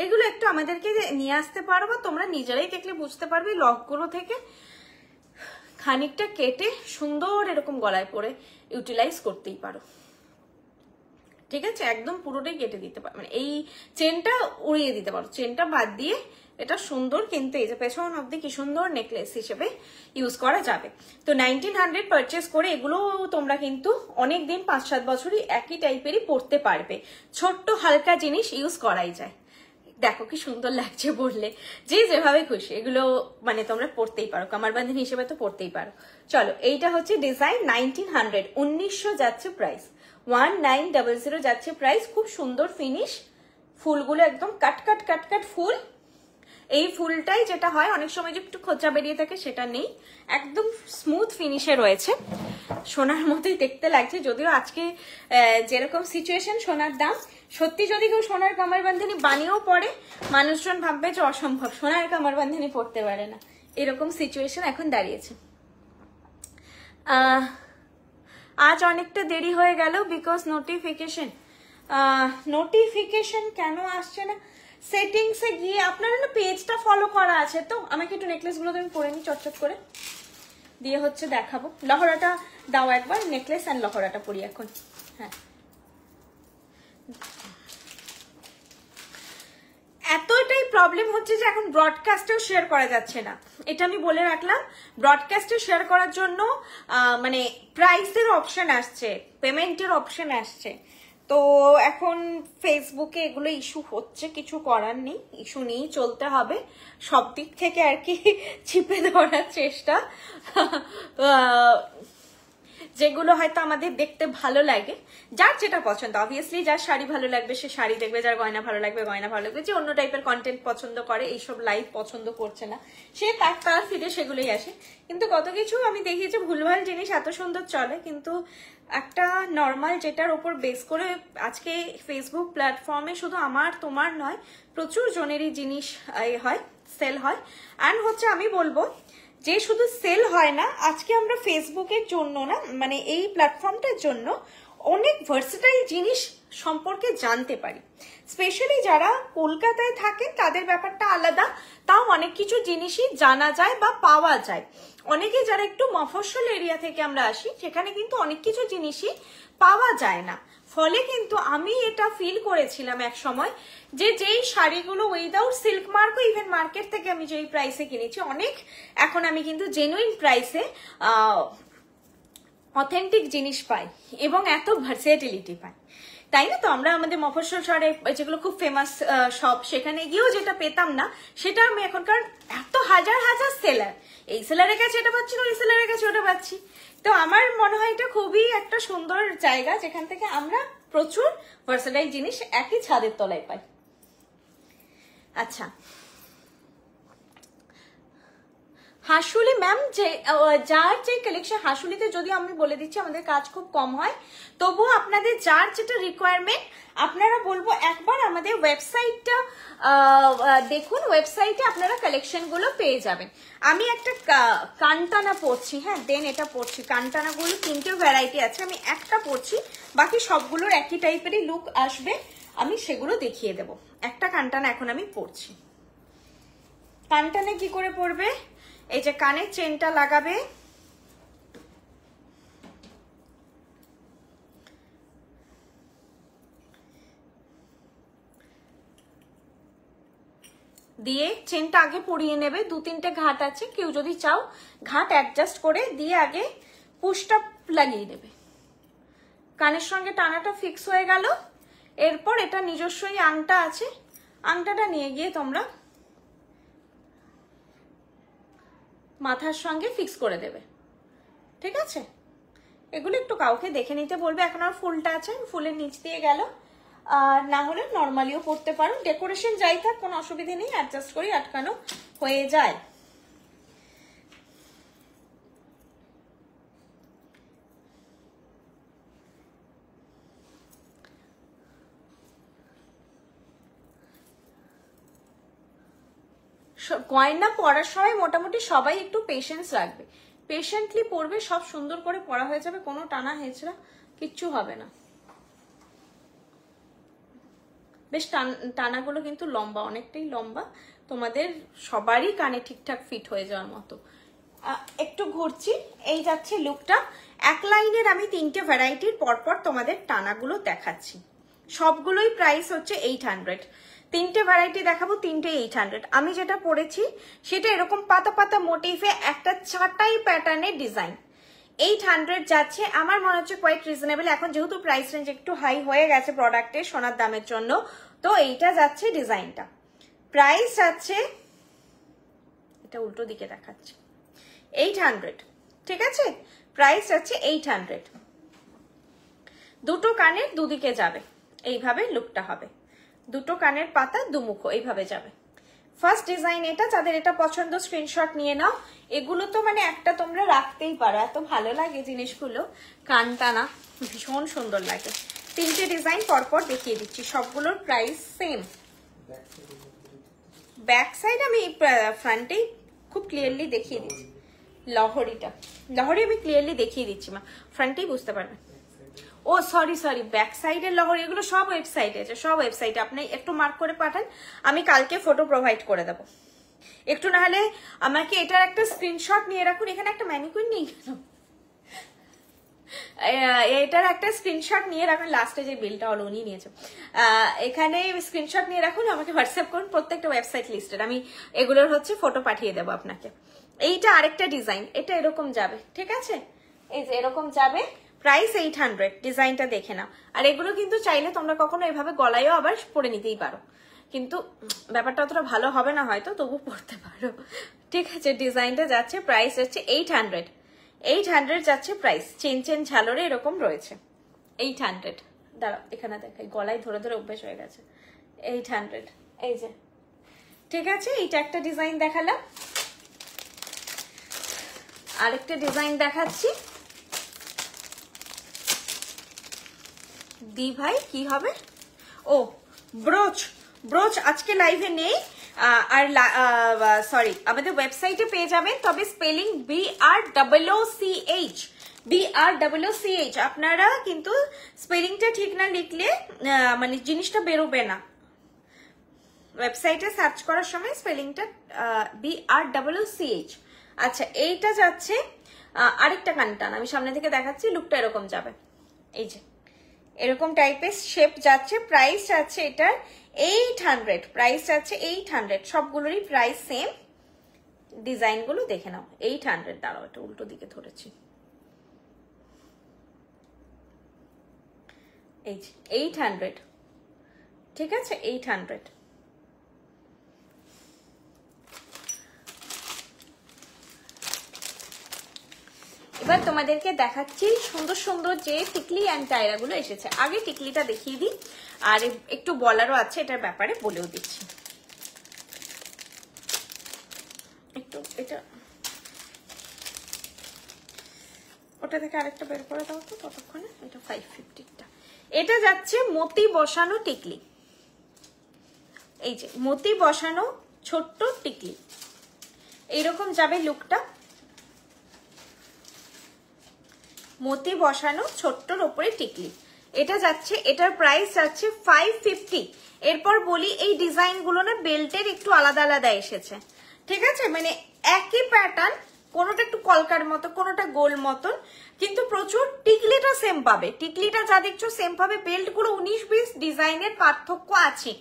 এগুলো একটু আমাদেরকে নিয়ে আসতে পারো, বা তোমরা নিজেরাই দেখলে বুঝতে পারবে লকগুলো থেকে খানিকটা কেটে সুন্দর এরকম গলায় পরে ইউটিলাইজ করতেই পারো। ঠিক আছে, একদম পুরোটাই কেটে দিতে পারো, মানে এই চেনটা উড়িয়ে দিতে পারো, চেনটা বাদ দিয়ে এটা সুন্দর, কিন্তু এই যে পেছন অব্দি কি সুন্দর নেকলেস হিসেবে ইউজ করা যাবে। তো 1900 পারচেস করে এগুলো তোমরা কিন্তু অনেকদিন 5-7 বছরই একই টাইপেরই পরতে পারবে। ছোট্ট হালকা জিনিস ইউজ করাই যায়। দেখো কি সুন্দর লাগছে বললে, যে যেভাবে খুশি এগুলো মানে তোমরা পড়তেই পারো, কামারবান্ধিনী হিসেবে তো পড়তেই পারো। চলো, এইটা হচ্ছে ডিজাইন 1900, 1900 যাচ্ছে প্রাইস, 1900 যাচ্ছে প্রাইস। খুব সুন্দর ফিনিশ, ফুলগুলো একদম কাট কাট কাট কাট ফুল। এই ফুলটাই যেটা হয় অনেক সময় যে একটু খোঁচা বেরিয়ে থাকে সেটা নেই, একদম স্মুথ ফিনিশে রয়েছে। সোনার মতোই দেখতে লাগছে, যদিও আজকে যেরকম সিচুয়েশন সোনার দাম, সত্যি যদি কেউ সোনার কামারবান্ধানি বানিয়েও পড়ে মানুষজন ভাববে যে অসম্ভব, সোনার কামারবান্ধানি পড়তে পারে না, এরকম সিচুয়েশন এখন দাঁড়িয়েছে। আজ অনেকটা দেরি হয়ে গেল বিকজ নোটিফিকেশন কেন আসছে না? সেটিংসে গিয়ে আপনারা না পেজটা ফলো করা আছে তো, আমাকে একটু নেকলেসগুলো তুমি পরে নি চটচট করে দিয়ে হচ্ছে দেখাবো। লহরাটা দাও একবার, নেকলেস অ্যান্ড লহরাটা পরি এখন। হ্যাঁ, এতটাই প্রবলেম হচ্ছে যে এখন ব্রডকাস্টেও শেয়ার করা যাচ্ছে না, এটা আমি বলে রাখলাম। ব্রডকাস্টে শেয়ার করার জন্য মানে প্রাইসের অপশন আসছে, পেমেন্টের অপশন আসছে, তো এখন ফেসবুকে এগুলো ইস্যু হচ্ছে, কিছু করার নেই, ইস্যু নিয়েই চলতে হবে সব দিক থেকে আর কি, চিপে ধরার চেষ্টা। যেগুলো হয়তো আমাদের দেখতে ভালো লাগে, যার যেটা পছন্দ, অবভিয়াসলি যার শাড়ি ভালো লাগবে সে শাড়ি দেখবে, যার গয়না ভালো লাগবে গয়না ভালো লাগবে, যে অন্য টাইপের কন্টেন্ট পছন্দ করে, এইসব লাইভ পছন্দ করছে না সে তার ফিরে সেগুলোই আসে। কিন্তু কত কিছু আমি দেখিয়েছি ভুলভাল জিনিস এত সুন্দর চলে, কিন্তু একটা নর্মাল যেটার উপর বেস করে আজকে ফেসবুক প্ল্যাটফর্মে শুধু আমার তোমার নয় প্রচুর জনেরই জিনিস হয়, সেল হয়। অ্যান্ড হচ্ছে আমি বলবো যে শুধু সেল হয় না, আজকে আমরা ফেসবুকের জন্য না, মানে এই প্ল্যাটফর্মটার জন্য অনেক ভার্সেটাইল জিনিস সম্পর্কে জানতে পারি। স্পেশালি যারা কলকাতায় থাকে তাদের ব্যাপারটা আলাদা, তাও অনেক কিছু জিনিসই জানা যায় বা পাওয়া যায়। অনেকে যারা একটু মফস্বল এরিয়া থেকে আমরা আসি সেখানে কিন্তু অনেক কিছু জিনিসই পাওয়া যায় না। ফলে কিন্তু আমি এটা ফিল করেছিলাম এক সময় যে যেই শাড়িগুলো উইদাউট সিল্ক মার্কও ইভেন মার্কেট থেকে আমি যেই প্রাইসে কিনেছি অনেক, এখন আমি কিন্তু জেনুইন প্রাইসে অথেন্টিক জিনিস পাই এবং এত ভার্সেটিলিটি পাই, তাই না? তো আমরা আমাদের মফস্বল শহরে যেগুলো খুব ফেমাস শপ সেখানে গিয়েও যেটা পেতাম না সেটা আমি এখন, কারণ এত হাজার হাজার সেলার, এই সেলারের কাছে এটা পাচ্ছি না, ওই সেলারের কাছে ওটা পাচ্ছি। তো আমার মনে হয় এটা খুবই একটা সুন্দর জায়গা যেখান থেকে আমরা প্রচুর ভার্সেটাইল জিনিস একই ছাদের তলায় পাই। আচ্ছা, হাসুলি ম্যাম, যার যে কালেকশন হাসুলিতে, যদি আমি বলে দিচ্ছি আমাদের কাজ খুব কম হয়, তবুও আপনাদের যার যেটা রিকোয়ারমেন্ট আপনারা বলবো একবার আমাদের ওয়েবসাইটটা দেখুন, ওয়েবসাইটে আপনারা কালেকশনগুলো পেয়ে যাবেন। আমি একটা কানটানা পরছি, হ্যাঁ দেন এটা পরছি, কানটানাগুলো 3টে ভ্যারাইটি আছে, আমি একটা পরছি, বাকি সবগুলোর একই টাইপেরই লুক আসবে, আমি সেগুলো দেখিয়ে দেব। একটা কানটানা এখন আমি পরছি। কানটানে কি করে পরবে? এই যে কানের চেনটা লাগাবে, দিয়ে চেনটা আগে পরিয়ে নেবে, 2-3টে ঘাট আছে, কেউ যদি চাও ঘাট অ্যাডজাস্ট করে দিয়ে আগে পুশটা লাগিয়ে নেবে। কানের সঙ্গে টানাটা ফিক্স হয়ে গেল, এরপর এটা নিজস্বই আংটা আছে, আংটাটা নিয়ে গিয়ে তোমরা মাথার সঙ্গে ফিক্স করে দেবে, ঠিক আছে? এগুলো একটু কাউকে দেখে নিতে বলবে। এখন আর ফুলটা আছে, ফুলের নিচ দিয়ে গেল, আর না হলে নর্মালিও পরতে পারো, ডেকোরেশন যাই থাক কোনো অসুবিধা নেই, অ্যাডজাস্ট করি আটকানো হয়ে যায়। গয়না পরার সময় মোটামুটি সবাই একটু পেশেন্স রাখবে, পেশেন্টলি পরবে, সব সুন্দর করে পরা হয়ে যাবে, কোনো টানা হেঁচড়া কিচ্ছু হবে না। বেশ টানাগুলো কিন্তু লম্বা, অনেকটাই লম্বা, তোমাদের সবারই কানে ঠিকঠাক ফিট হয়ে যাওয়ার মতো। একটু ঘুরছি, এই যাচ্ছে লুকটা। এক লাইনের আমি 3টে ভ্যারাইটির পরপর তোমাদের টানাগুলো দেখাচ্ছি, সবগুলোই প্রাইস হচ্ছে 800। 3টে ভ্যারাইটি দেখাবো, 3টে 800। আমি যেটা পরেছি সেটা এরকম পাতা পাতা মোটিভে একটা চাটাই প্যাটার্নের ডিজাইন, 800 যাচ্ছে। আমার মনে হচ্ছে কোয়াইট রিজনেবল, এখন যেহেতু প্রাইস রেঞ্জ একটু হাই হয়ে গেছে প্রোডাক্টের সোনার দামের জন্য, তো এইটা যাচ্ছে ডিজাইনটা। প্রাইস যাচ্ছে, এটা উল্টো দিকে দেখাচ্ছি, 800, ঠিক আছে? প্রাইস যাচ্ছে 800। দুটো কানের দুদিকে যাবে, এইভাবে লুকটা হবে, দুটো কানের পাতা দুমুখো এইভাবে যাবে। ফার্স্ট ডিজাইন এটা, যাদের এটা পছন্দ স্ক্রিনশট নিয়ে নাও। এগুলো তো মানে একটা তোমরা রাখতেই পারো, এত ভালো লাগে জিনিসগুলো, কান টানা ভীষণ সুন্দর লাগে। 3টে ডিজাইন পরপর দেখিয়ে দিচ্ছি, সবগুলোর প্রাইস সেম। ব্যাক সাইড আমি ফ্রন্টেই খুব ক্লিয়ারলি দেখিয়ে দিচ্ছি, লহরি আমি ক্লিয়ারলি দেখিয়ে দিচ্ছি, মা ফ্রন্টেই বুঝতে পারবে। ও সরি, ব্যাক সাইডের লহরি, এগুলো সব ওয়েবসাইটে আছে, সব ওয়েবসাইটে। আপনি একটু মার্ক করে পাঠান, আমি কালকে ফটো প্রোভাইড করে দেবো। একটু না হলে আমাকে এটার একটা স্ক্রিনশট নিয়ে রাখুন, এখানে একটা ম্যানিকুইন নেই কেন, এটার একটা স্ক্রিনশট নিয়ে রাখুন, লাস্টে যে বিলটা হলো উনি নিয়েছে, এখানে স্ক্রিনশট নিয়ে রাখুন, আমাকে হোয়াটসঅ্যাপ করুন, প্রত্যেকটা ওয়েবসাইট লিস্টেড আমি এগুলোর হচ্ছে ফটো পাঠিয়ে দেবো আপনাকে। এইটা আরেকটা ডিজাইন, এটা এরকম যাবে, ঠিক আছে? এই যে এরকম যাবে, প্রাইস 800, ডিজাইনটা দেখে নাও। আর এগুলো কিন্তু চাইলে তোমরা কখনো এভাবে গলায়ও আবার পরে নিতেই পারো, কিন্তু ব্যাপারটা অতটা ভালো হবে না হয়তো, তবু পড়তে পারো, ঠিক আছে? ডিজাইনটা যাচ্ছে, প্রাইস হচ্ছে 800। 800 যাচ্ছে প্রাইস, চেন ঝালরে এরকম রয়েছে 800। দাঁড়াও এখানে দেখাই, গলায় ধরে ধরে অভ্যেস হয়ে গেছে। 800, এই যে, ঠিক আছে? এইটা একটা ডিজাইন দেখালাম, আরেকটা ডিজাইন দেখাচ্ছি। দি ভাই কি হবে? ও ব্রোচ আজকে লাইভে নেই, আর সরি আমাদের ওয়েবসাইটে পেয়ে যাবেন, তবে স্পেলিং BRCH। আপনারা কিন্তু স্পেলিংটা ঠিক না লিখলে মানে জিনিসটা বেরোবে না, ওয়েবসাইটে সার্চ করার সময় স্পেলিংটা BRCH। আচ্ছা, এইটা যাচ্ছে আরেকটা কানটান, আমি সামনে থেকে দেখাচ্ছি, লুকটা এরকম যাবে, এই যে এরকম টাইপের শেপ যাচ্ছে। প্রাইস যাচ্ছে এটার 800, প্রাইস যাচ্ছে 800, সবগুলোরই প্রাইস সেম। ডিজাইনগুলো দেখে নাও, 800। দাঁড়াও এটা উল্টো দিকে ধরেছি, এই যে 800, ঠিক আছে? 800। এবার তোমাদেরকে দেখাচ্ছি সুন্দর সুন্দর যে টিকলি অ্যান্ড টায়রা গুলো এসেছে। আগে টিকলিটা দেখিয়ে দিই, আর একটু বলারও আছে এটার ব্যাপারে, বলেও দিচ্ছি। একটু এটা ওটা থেকে আরেকটা বের করে দাও তো ততক্ষণে। এটা 550টা, এটা যাচ্ছে মতি বসানো টিকলি, এই যে মতি বসানো ছোট্ট টিকলি, এইরকম যাবে লুকটা, মতি বসানো ছোট্টর উপরে টিকলি। এটা যাচ্ছে, এটার প্রাইস যাচ্ছে 550। এরপর বলি এই ডিজাইন গুলো না বেল্টের একটু আলাদা আলাদা এসেছে, ঠিক আছে? মানে একই প্যাটার্ন, কোনোটা একটু কলকার মতো, কোনোটা গোল মতন, কিন্তু প্রচুর টিকলিটা সেম পাবে। টিকলিটা যা দেখছো সেম পাবে, বেল্ট গুলো 19-20 ডিজাইনের পার্থক্য আছে,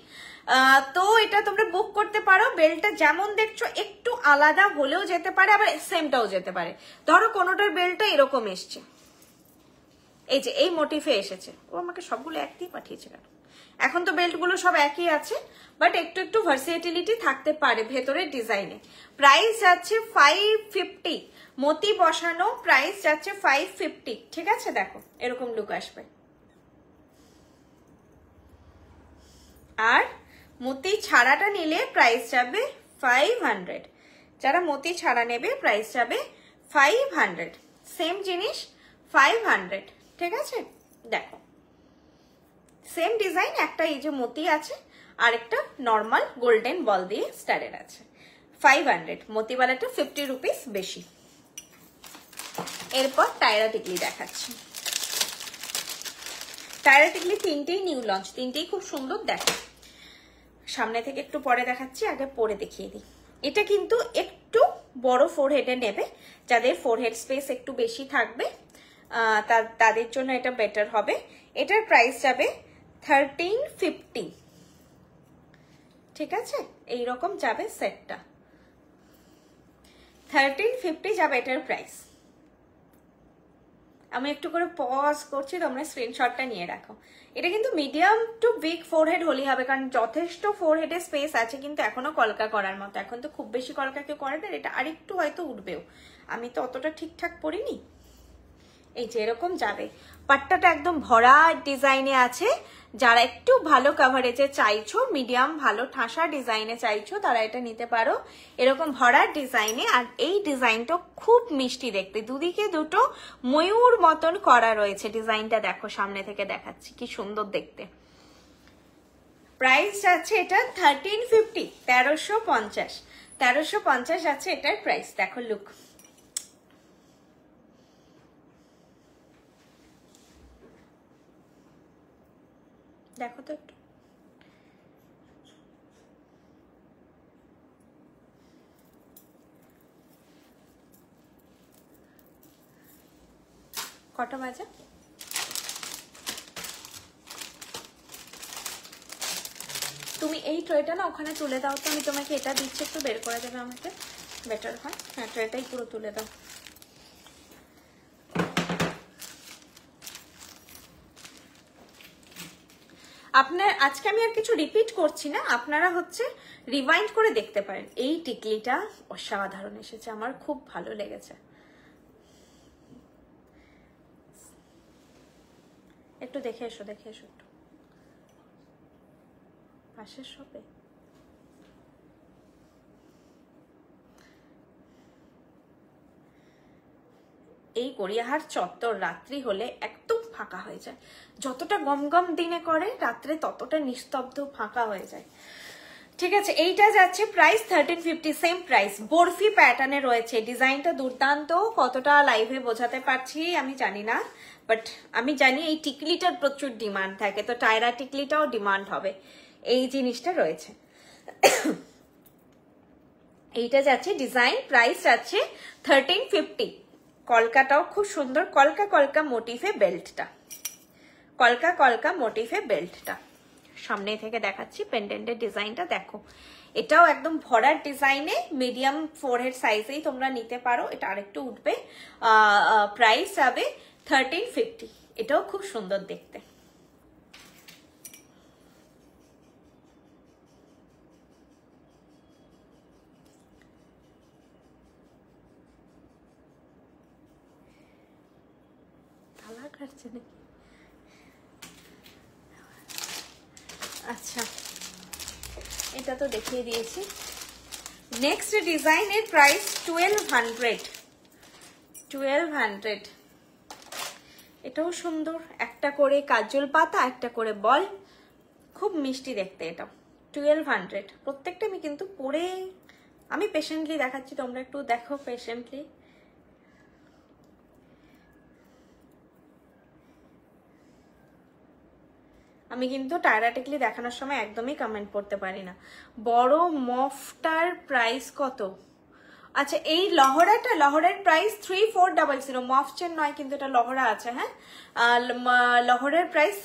তো এটা তোমরা বুক করতে পারো। বেল্টটা যেমন দেখছো একটু আলাদা হলেও যেতে পারে, আবার সেমটাও যেতে পারে। ধরো কোনোটার বেল্টটা এরকম এসছে, এই যে এই মোটিফে এসেছে, ও আমাকে সবগুলো একই পাঠিয়েছে কেন? এখন তো বেল্ট গুলো সব একই আছে, বাট একটু একটু ভার্সিটিলিটি থাকতে পারে ভেতরের ডিজাইনে। প্রাইস যাচ্ছে 550, মতি বসানো, প্রাইস যাচ্ছে 550, ঠিক আছে? দেখো এরকম লুক আসবে, আর মতি ছাড়াটা নিলে প্রাইস যাবে 500। যারা মতি ছাড়া নেবে প্রাইস যাবে 500, সেম জিনিস 500, ঠিক আছে? দেখো সেম ডিজাইন, একটা এই যে মতি আছে, আর একটা নর্মাল গোল্ডেন বল দিয়ে স্টারের আছে। 500, মতিবালাটা 50 রুপিস বেশি। এরপর টায়রা টিকলি দেখাচ্ছি। টায়রা টিকলি তিনটেই নিউ লঞ্চ, তিনটেই খুব সুন্দর। দেখো সামনে থেকে একটু পরে দেখাচ্ছি, আগে পরে দেখিয়ে দিই। এটা কিন্তু একটু বড় ফোরহেডে নেবে, যাদের ফোরহেড স্পেস একটু বেশি থাকবে তাদের জন্য এটা বেটার হবে। এটার প্রাইস যাবে 1350, ঠিক আছে? এইরকম যাবে সেটটা, 1350 যাবে এটার প্রাইস। আমি একটু করে পজ করছি, তোমরা স্ক্রিনশটটা নিয়ে রাখো। এটা কিন্তু মিডিয়াম টু বিগ ফোরহেড হলেই হবে, কারণ যথেষ্ট ফোরহেডের স্পেস আছে কিন্তু এখনো কলকা করার মতো। এখন তো খুব বেশি কলকা কেউ করে না, এটা আরেকটু হয়তো উঠবেও, আমি তো অতটা ঠিকঠাক পরিনি। এই যে এরকম যাবে, পাট্টাটা একদম ভরা ডিজাইনে আছে। যারা একটু ভালো কাভারেজে চাইছো, মিডিয়াম ভালো ঠাসা ডিজাইনে চাইছো, তারা এটা নিতে পারো, এরকম ভরা ডিজাইনে। আর এই ডিজাইনটা খুব মিষ্টি দেখতে, দুদিকে দুটো ময়ূর মতন করা রয়েছে। ডিজাইনটা দেখো, সামনে থেকে দেখাচ্ছি, কি সুন্দর দেখতে। প্রাইস আছে এটা 1350, 1350 আছে এটার প্রাইস। দেখো লুক, দেখো তো একটু, কটা বাজে? তুমি এই ট্রেটা না ওখানে তুলে দাও তো, আমি তোমাকে এটা দিচ্ছি, একটু বের করে দেবে আমাকে, বেটার হয়। হ্যাঁ, ট্রেটাই পুরো তুলে দাও। আপনার আজকে আমি আর কিছু রিপিট করছি না, আপনারা হচ্ছে রিভাইন্ড করে দেখতে পারেন। এই টিকলিটা অসাধারণ এসেছে, আমার খুব ভালো লেগেছে। একটু দেখে এসো, দেখে এসো একটু পাশের শপে। এই গড়িয়াহাট চত্বর রাত্রি হলে একদম ফাঁকা হয়ে যায়, যতটা গমগম দিনে করে রাত্রে ততটা নিস্তব্ধ ফাঁকা হয়ে যায়। ঠিক আছে, এইটা যাচ্ছে প্রাইস 1350, সেম প্রাইস। বরফি প্যাটার্নে রয়েছে, ডিজাইনটা দুর্দান্ত। কতটা লাইভে বোঝাতে পারছি আমি জানি না, বাট আমি জানি এই টিকলিটার প্রচুর ডিমান্ড থাকে, তো টায়রা টিকলিটাও ডিমান্ড হবে। এই জিনিসটা রয়েছে। এইটা যাচ্ছে ডিজাইন, প্রাইস যাচ্ছে 1350। কলকাটাও খুব সুন্দর, কলকা কলকা মোটিফে বেল্টটা, কলকা কলকা মোটিফে বেল্টটা। সামনে থেকে দেখাচ্ছি পেন্ডেন্টের ডিজাইনটা দেখো, এটাও একদম ভরার ডিজাইনে, মিডিয়াম ফোরহেড সাইজেই তোমরা নিতে পারো। এটা আরেকটু উঠবে, প্রাইস যাবে 1350। এটাও খুব সুন্দর দেখতে। তালা কাটছে নাকি? আচ্ছা, এটা তো দেখিয়ে দিয়েছি। নেক্সট ডিজাইনের প্রাইস 1200। এটাও সুন্দর, একটা করে কাজল পাতা, একটা করে বল, খুব মিষ্টি দেখতে। এটা 1200। প্রত্যেকটা আমি কিন্তু পরে আমি পেশেন্টলি দেখাচ্ছি, তোমরা একটু দেখো পেশেন্টলি। আমি কিন্তু টায়রা টিকলি দেখানোর সময় একদমই কমেন্ট করতে পারি না। বড় মফটার প্রাইস কত? আচ্ছা, এই লহরাটা, লহরের প্রাইস 3400। মফ চেন নয় কিন্তু, এটা লহরা আছে। হ্যাঁ, লহরের প্রাইস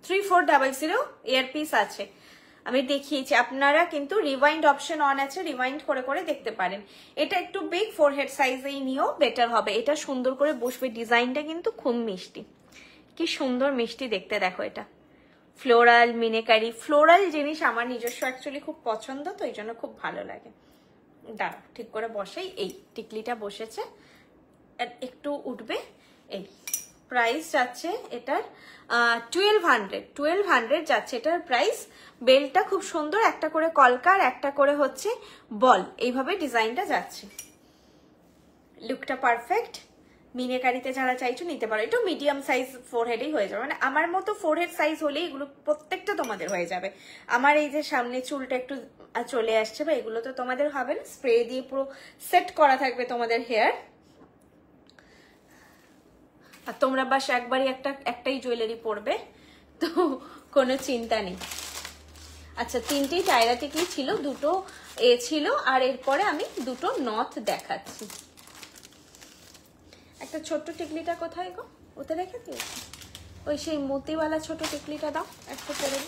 3400। ইয়ারপিস আছে, আমি দেখিয়েছি। আপনারা কিন্তু রিওয়াইন্ড অপশন অন আছে, রিওয়াইন্ড করে করে দেখতে পারেন। এটা একটু বিগ ফোরহেড সাইজেই নিয়েও বেটার হবে, এটা সুন্দর করে বসবে। ডিজাইনটা কিন্তু খুব মিষ্টি, কি সুন্দর মিষ্টি দেখতে। দেখো এটা ফ্লোরাল মিনেকারি, ফ্লোরাল জিনিস আমার নিজস্ব অ্যাকচুয়ালি খুব পছন্দ, তো এই জন্য খুব ভালো লাগে। দাঁড়াও ঠিক করে বসেই, এই টিকলিটা বসেছে, একটু উঠবে। এই প্রাইস যাচ্ছে এটার 1200 যাচ্ছে এটার প্রাইস। বেলটা খুব সুন্দর, একটা করে কলকার, একটা করে হচ্ছে বল, এইভাবে ডিজাইনটা যাচ্ছে। লুকটা পারফেক্ট, মিনেকারিতে যারা চাইছো নিতে পারো। একটু মিডিয়াম সাইজ ফোরহেডেই হয়ে যাবে, মানে আমার মতো ফোরহেড সাইজ হলেই এগুলো প্রত্যেকটা তোমাদের হয়ে যাবে। আমার এই যে সামনে চুলটা একটু চলে আসছে বা এগুলো তো তোমাদের হবে না, স্প্রে দিয়ে পুরো সেট করা থাকবে তোমাদের হেয়ার। আর তোমরা বাস একবারই একটাই জুয়েলারি পরবে, তো কোনো চিন্তা নেই। আচ্ছা, তিনটেই টায়রা টিকলি ছিল, দুটো এ ছিল, আর এরপরে আমি দুটো নথ দেখাচ্ছি। একটা ছোট্ট টিকলিটা কোথায় গো? ওতে রেখে দিয়েছি, ওই সেই মতিওয়ালা ছোট টিকলিটা দাও একটা পরে,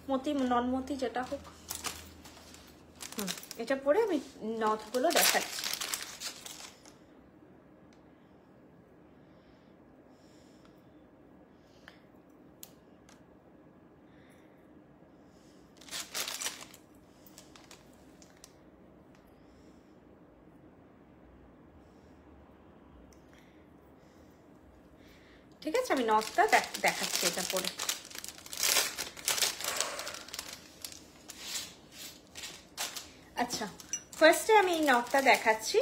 মতি নন মতি যেটা হোক। এটা পরে আমি নথগুলো দেখাচ্ছি। ঠিক আছে, আমি নথটা দেখাচ্ছি এটা পরে। আচ্ছা, ফার্স্টে আমি এই নথটা দেখাচ্ছি।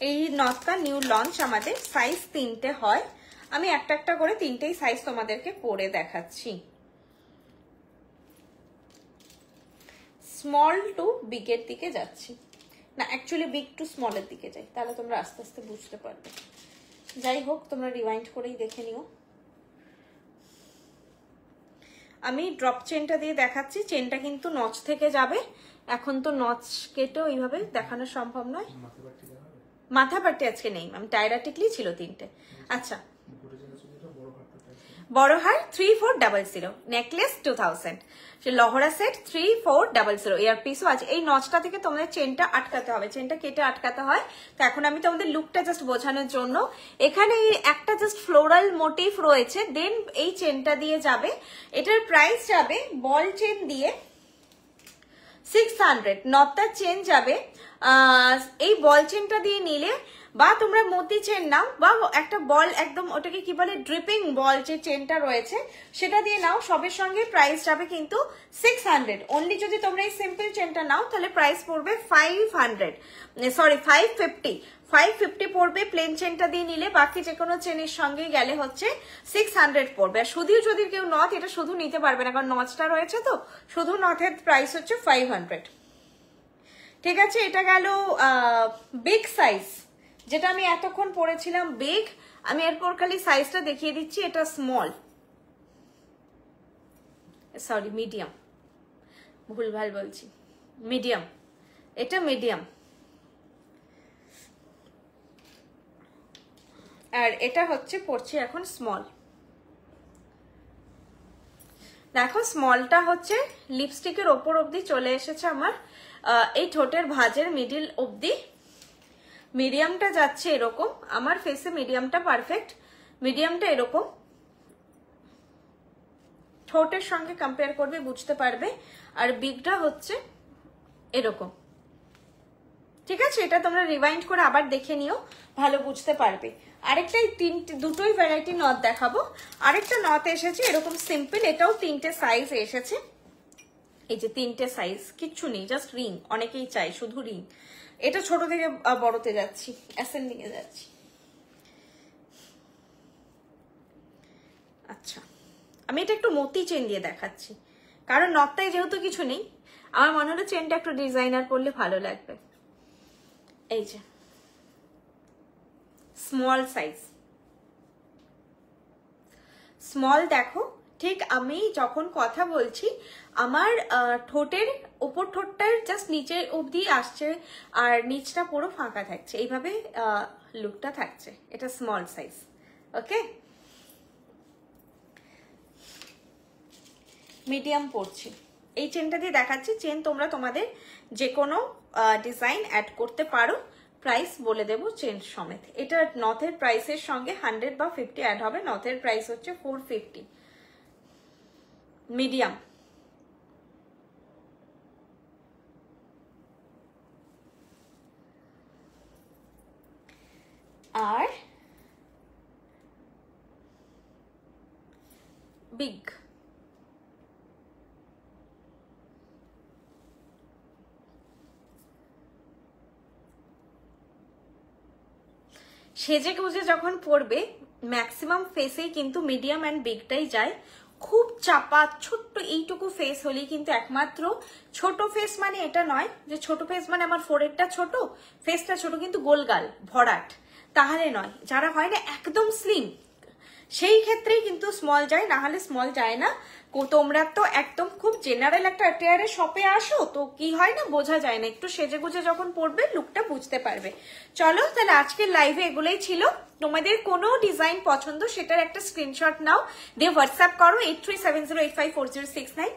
এই নথটা নিউ লঞ্চ, আমাদের সাইজ 3টে হয়। আমি একটা একটা করে 3টেই সাইজ তোমাদেরকে পরে দেখাচ্ছি। স্মল টু বিগের দিকে যাচ্ছি, না অ্যাকচুয়ালি বিগ টু স্মলের দিকে যাই, তাহলে তোমরা আস্তে আস্তে বুঝতে পারবে। যাই হোক, তোমরা রিওয়াইন্ড করেই দেখে নিও। আমি ড্রপ চেনটা দিয়ে দেখাচ্ছি, চেনটা কিন্তু নচ থেকে যাবে। এখন তো নচ কেটেও এইভাবে দেখানো সম্ভব নয়। মাথা পাট্টি আজকে নেই, আমি টায়রা টিকলি ছিল 3টে। আচ্ছা, বড় হার 3400, নেকলেস 2000, লহরা সেট 3400, ইয়ারপিসও আছে। এই নচটা থেকে তোমাদের চেনটা আটকাতে হবে, চেনটা কেটে আটকাতে হয়। তো এখন আমি তোমাদের লুকটা জাস্ট বোঝানোর জন্য, এখানে একটা জাস্ট ফ্লোরাল মোটিভ রয়েছে, দেন এই চেনটা দিয়ে যাবে। এটার প্রাইস যাবে বল চেন দিয়ে 600, নটটার চেন যাবে। এই বল চেনটা দিয়ে নিলে, বা তোমরা মতি চেন নাও, বা একটা বল একদম ওটাকে কি বলে ড্রিপিং বল যে চেনটা রয়েছে সেটা দিয়ে নাও, সবের সঙ্গে প্রাইস যাবে কিন্তু 600 অনলি। যদি তোমরা এই সিম্পল চেনটা নাও তাহলে প্রাইস পড়বে 550 পড়বে প্লেন চেনটা দিয়ে নিলে। বাকি যে কোনো চেনের সঙ্গে গেলে হচ্ছে 600 পড়বে। আর শুধু যদি কেউ নথ, এটা শুধু নিতে পারবে না, কারণ নথটা রয়েছে, তো শুধু নথের প্রাইস হচ্ছে 500। ঠিক আছে, এটা গেল বিগ সাইজ, যেটা আমি এতক্ষণ পরেছিলাম বিগ। আমি এরপর খালি সাইজটা দেখিয়ে দিচ্ছি। এটা স্মল, সরি মিডিয়াম, ভুলভাল বলছি, মিডিয়াম, এটা মিডিয়াম, আর এটা হচ্ছে পড়ছে এখন স্মল। দেখো, স্মলটা হচ্ছে লিপস্টিকের ওপর অবধি চলে এসেছে আমার, এই ঠোঁটের ভাঁজের মিডিল অবধি। মিডিয়ামটা যাচ্ছে এরকম, আমার ফেসে মিডিয়ামটা পারফেক্ট, মিডিয়ামটা এরকম, ঠোঁটের সঙ্গে কম্পেয়ার করবে বুঝতে পারবে। আর বিগটা হচ্ছে এরকম। ঠিক আছে, এটা তোমরা রিওয়াইন্ড করে আবার দেখে নিও, ভালো বুঝতে পারবে। আরেকটা দুটোই ভ্যারাইটি নথ দেখাবো। আরেকটা নথ এসেছে এরকম সিম্পল, এটাও 3টে সাইজ এসেছে। এই যে 3টে সাইজ, কিচ্ছু নেই, জাস্ট রিং, অনেকেই চাই শুধু রিং। এটা ছোট থেকে বড়তে যাচ্ছি, অ্যাসেন্ডিং এ যাচ্ছি। আচ্ছা, আমি এটা একটু মতি চেন দিয়ে দেখাচ্ছি, কারণ নথটায় যেহেতু কিছু নেই, আমার মনে হলো চেনটা একটু ডিজাইনার করলে ভালো লাগবে। এই যে স্মল সাইজ, স্মল দেখো। ঠিক আমি যখন কথা বলছি, আমার ঠোঁটের ওপর ঠোঁটটার জাস্ট নিচে অবধি আসছে, আর নিচটা পুরো ফাঁকা থাকছে, এইভাবে লুকটা থাকছে। এটা স্মল সাইজ। ওকে, মিডিয়াম পড়ছি। এই চেনটা দিয়ে দেখাচ্ছি, চেন তোমরা তোমাদের যে কোনো ডিজাইন অ্যাড করতে পারো, প্রাইস বলে দেবো চেন সমেত। এটা নথের প্রাইসের সঙ্গে 100 বা 50 অ্যাড হবে। নথের প্রাইস হচ্ছে 450, মিডিয়াম। আর বিগ, সেজে গুজে যখন পরবে ম্যাক্সিমাম ফেসেই কিন্তু মিডিয়াম অ্যান্ড বিগটাই যায়, খুব চাপা ছোট্ট এইটুকু ফেস হলেই কিন্তু একমাত্র, ছোট ফেস মানে এটা নয় যে ছোট ফেস মানে আমার ফোreheadটা ছোট, ফেসটা ছোট কিন্তু গোলগাল ভরাট, তাহলে নয়। যারা হয় না একদম স্লিম, সেই ক্ষেত্রেই কিন্তু স্মল যায়, না হলে স্মল যায় না। তোমরা তো একদম খুব জেনারেল একটা অ্যাটেয়ারে শপে আসো, তো কি হয় না বোঝা যায় না, একটু সেজে গুজে যখন পড়বে লুকটা বুঝতে পারবে। চলো তাহলে আজকের লাইভে এগুলোই ছিল। তোমাদের কোনো ডিজাইন পছন্দ সেটার একটা স্ক্রিনশট নাও, দিয়ে হোয়াটসঅ্যাপ করো 8370854069,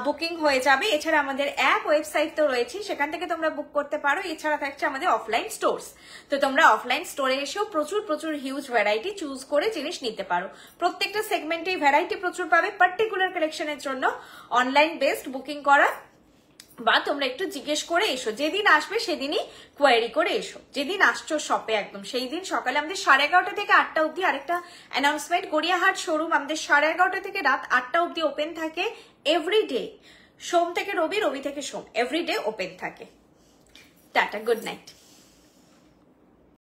বুকিং হয়ে যাবে। এছাড়া আমাদের অ্যাপ ওয়েবসাইট তো রয়েছে, সেখান থেকে তোমরা বুক করতে পারো। এছাড়া থাকছে আমাদের অফলাইন স্টোর্স, তো তোমরা অফলাইন স্টোরে এসেও প্রচুর প্রচুর হিউজ ভ্যারাইটি চুজ করে জিনিস নিতে পারো। প্রত্যেকটা সেগমেন্টেই ভ্যারাইটি প্রচুর পাবে। পার্টিকুলার কালেকশনের জন্য অনলাইন বেসড বুকিং করা, বা তোমরা একটু জিজ্ঞেস করে এসো, যেদিন আসবে সেদিনই কোয়ারি করে এসো। যেদিন আসছো শপে একদম সেই দিন সকালে আমাদের 11:30 থেকে 8টা অব্দি আরেকটা অ্যানাউন্সমেন্ট, গড়িয়াহাট শোরুম আমাদের 11:30 থেকে রাত 8টা অব্দি ওপেন থাকে এভরিডে, সোম থেকে রবি, রবি থেকে সোম, এভরিডে ওপেন থাকে। Tata, good night.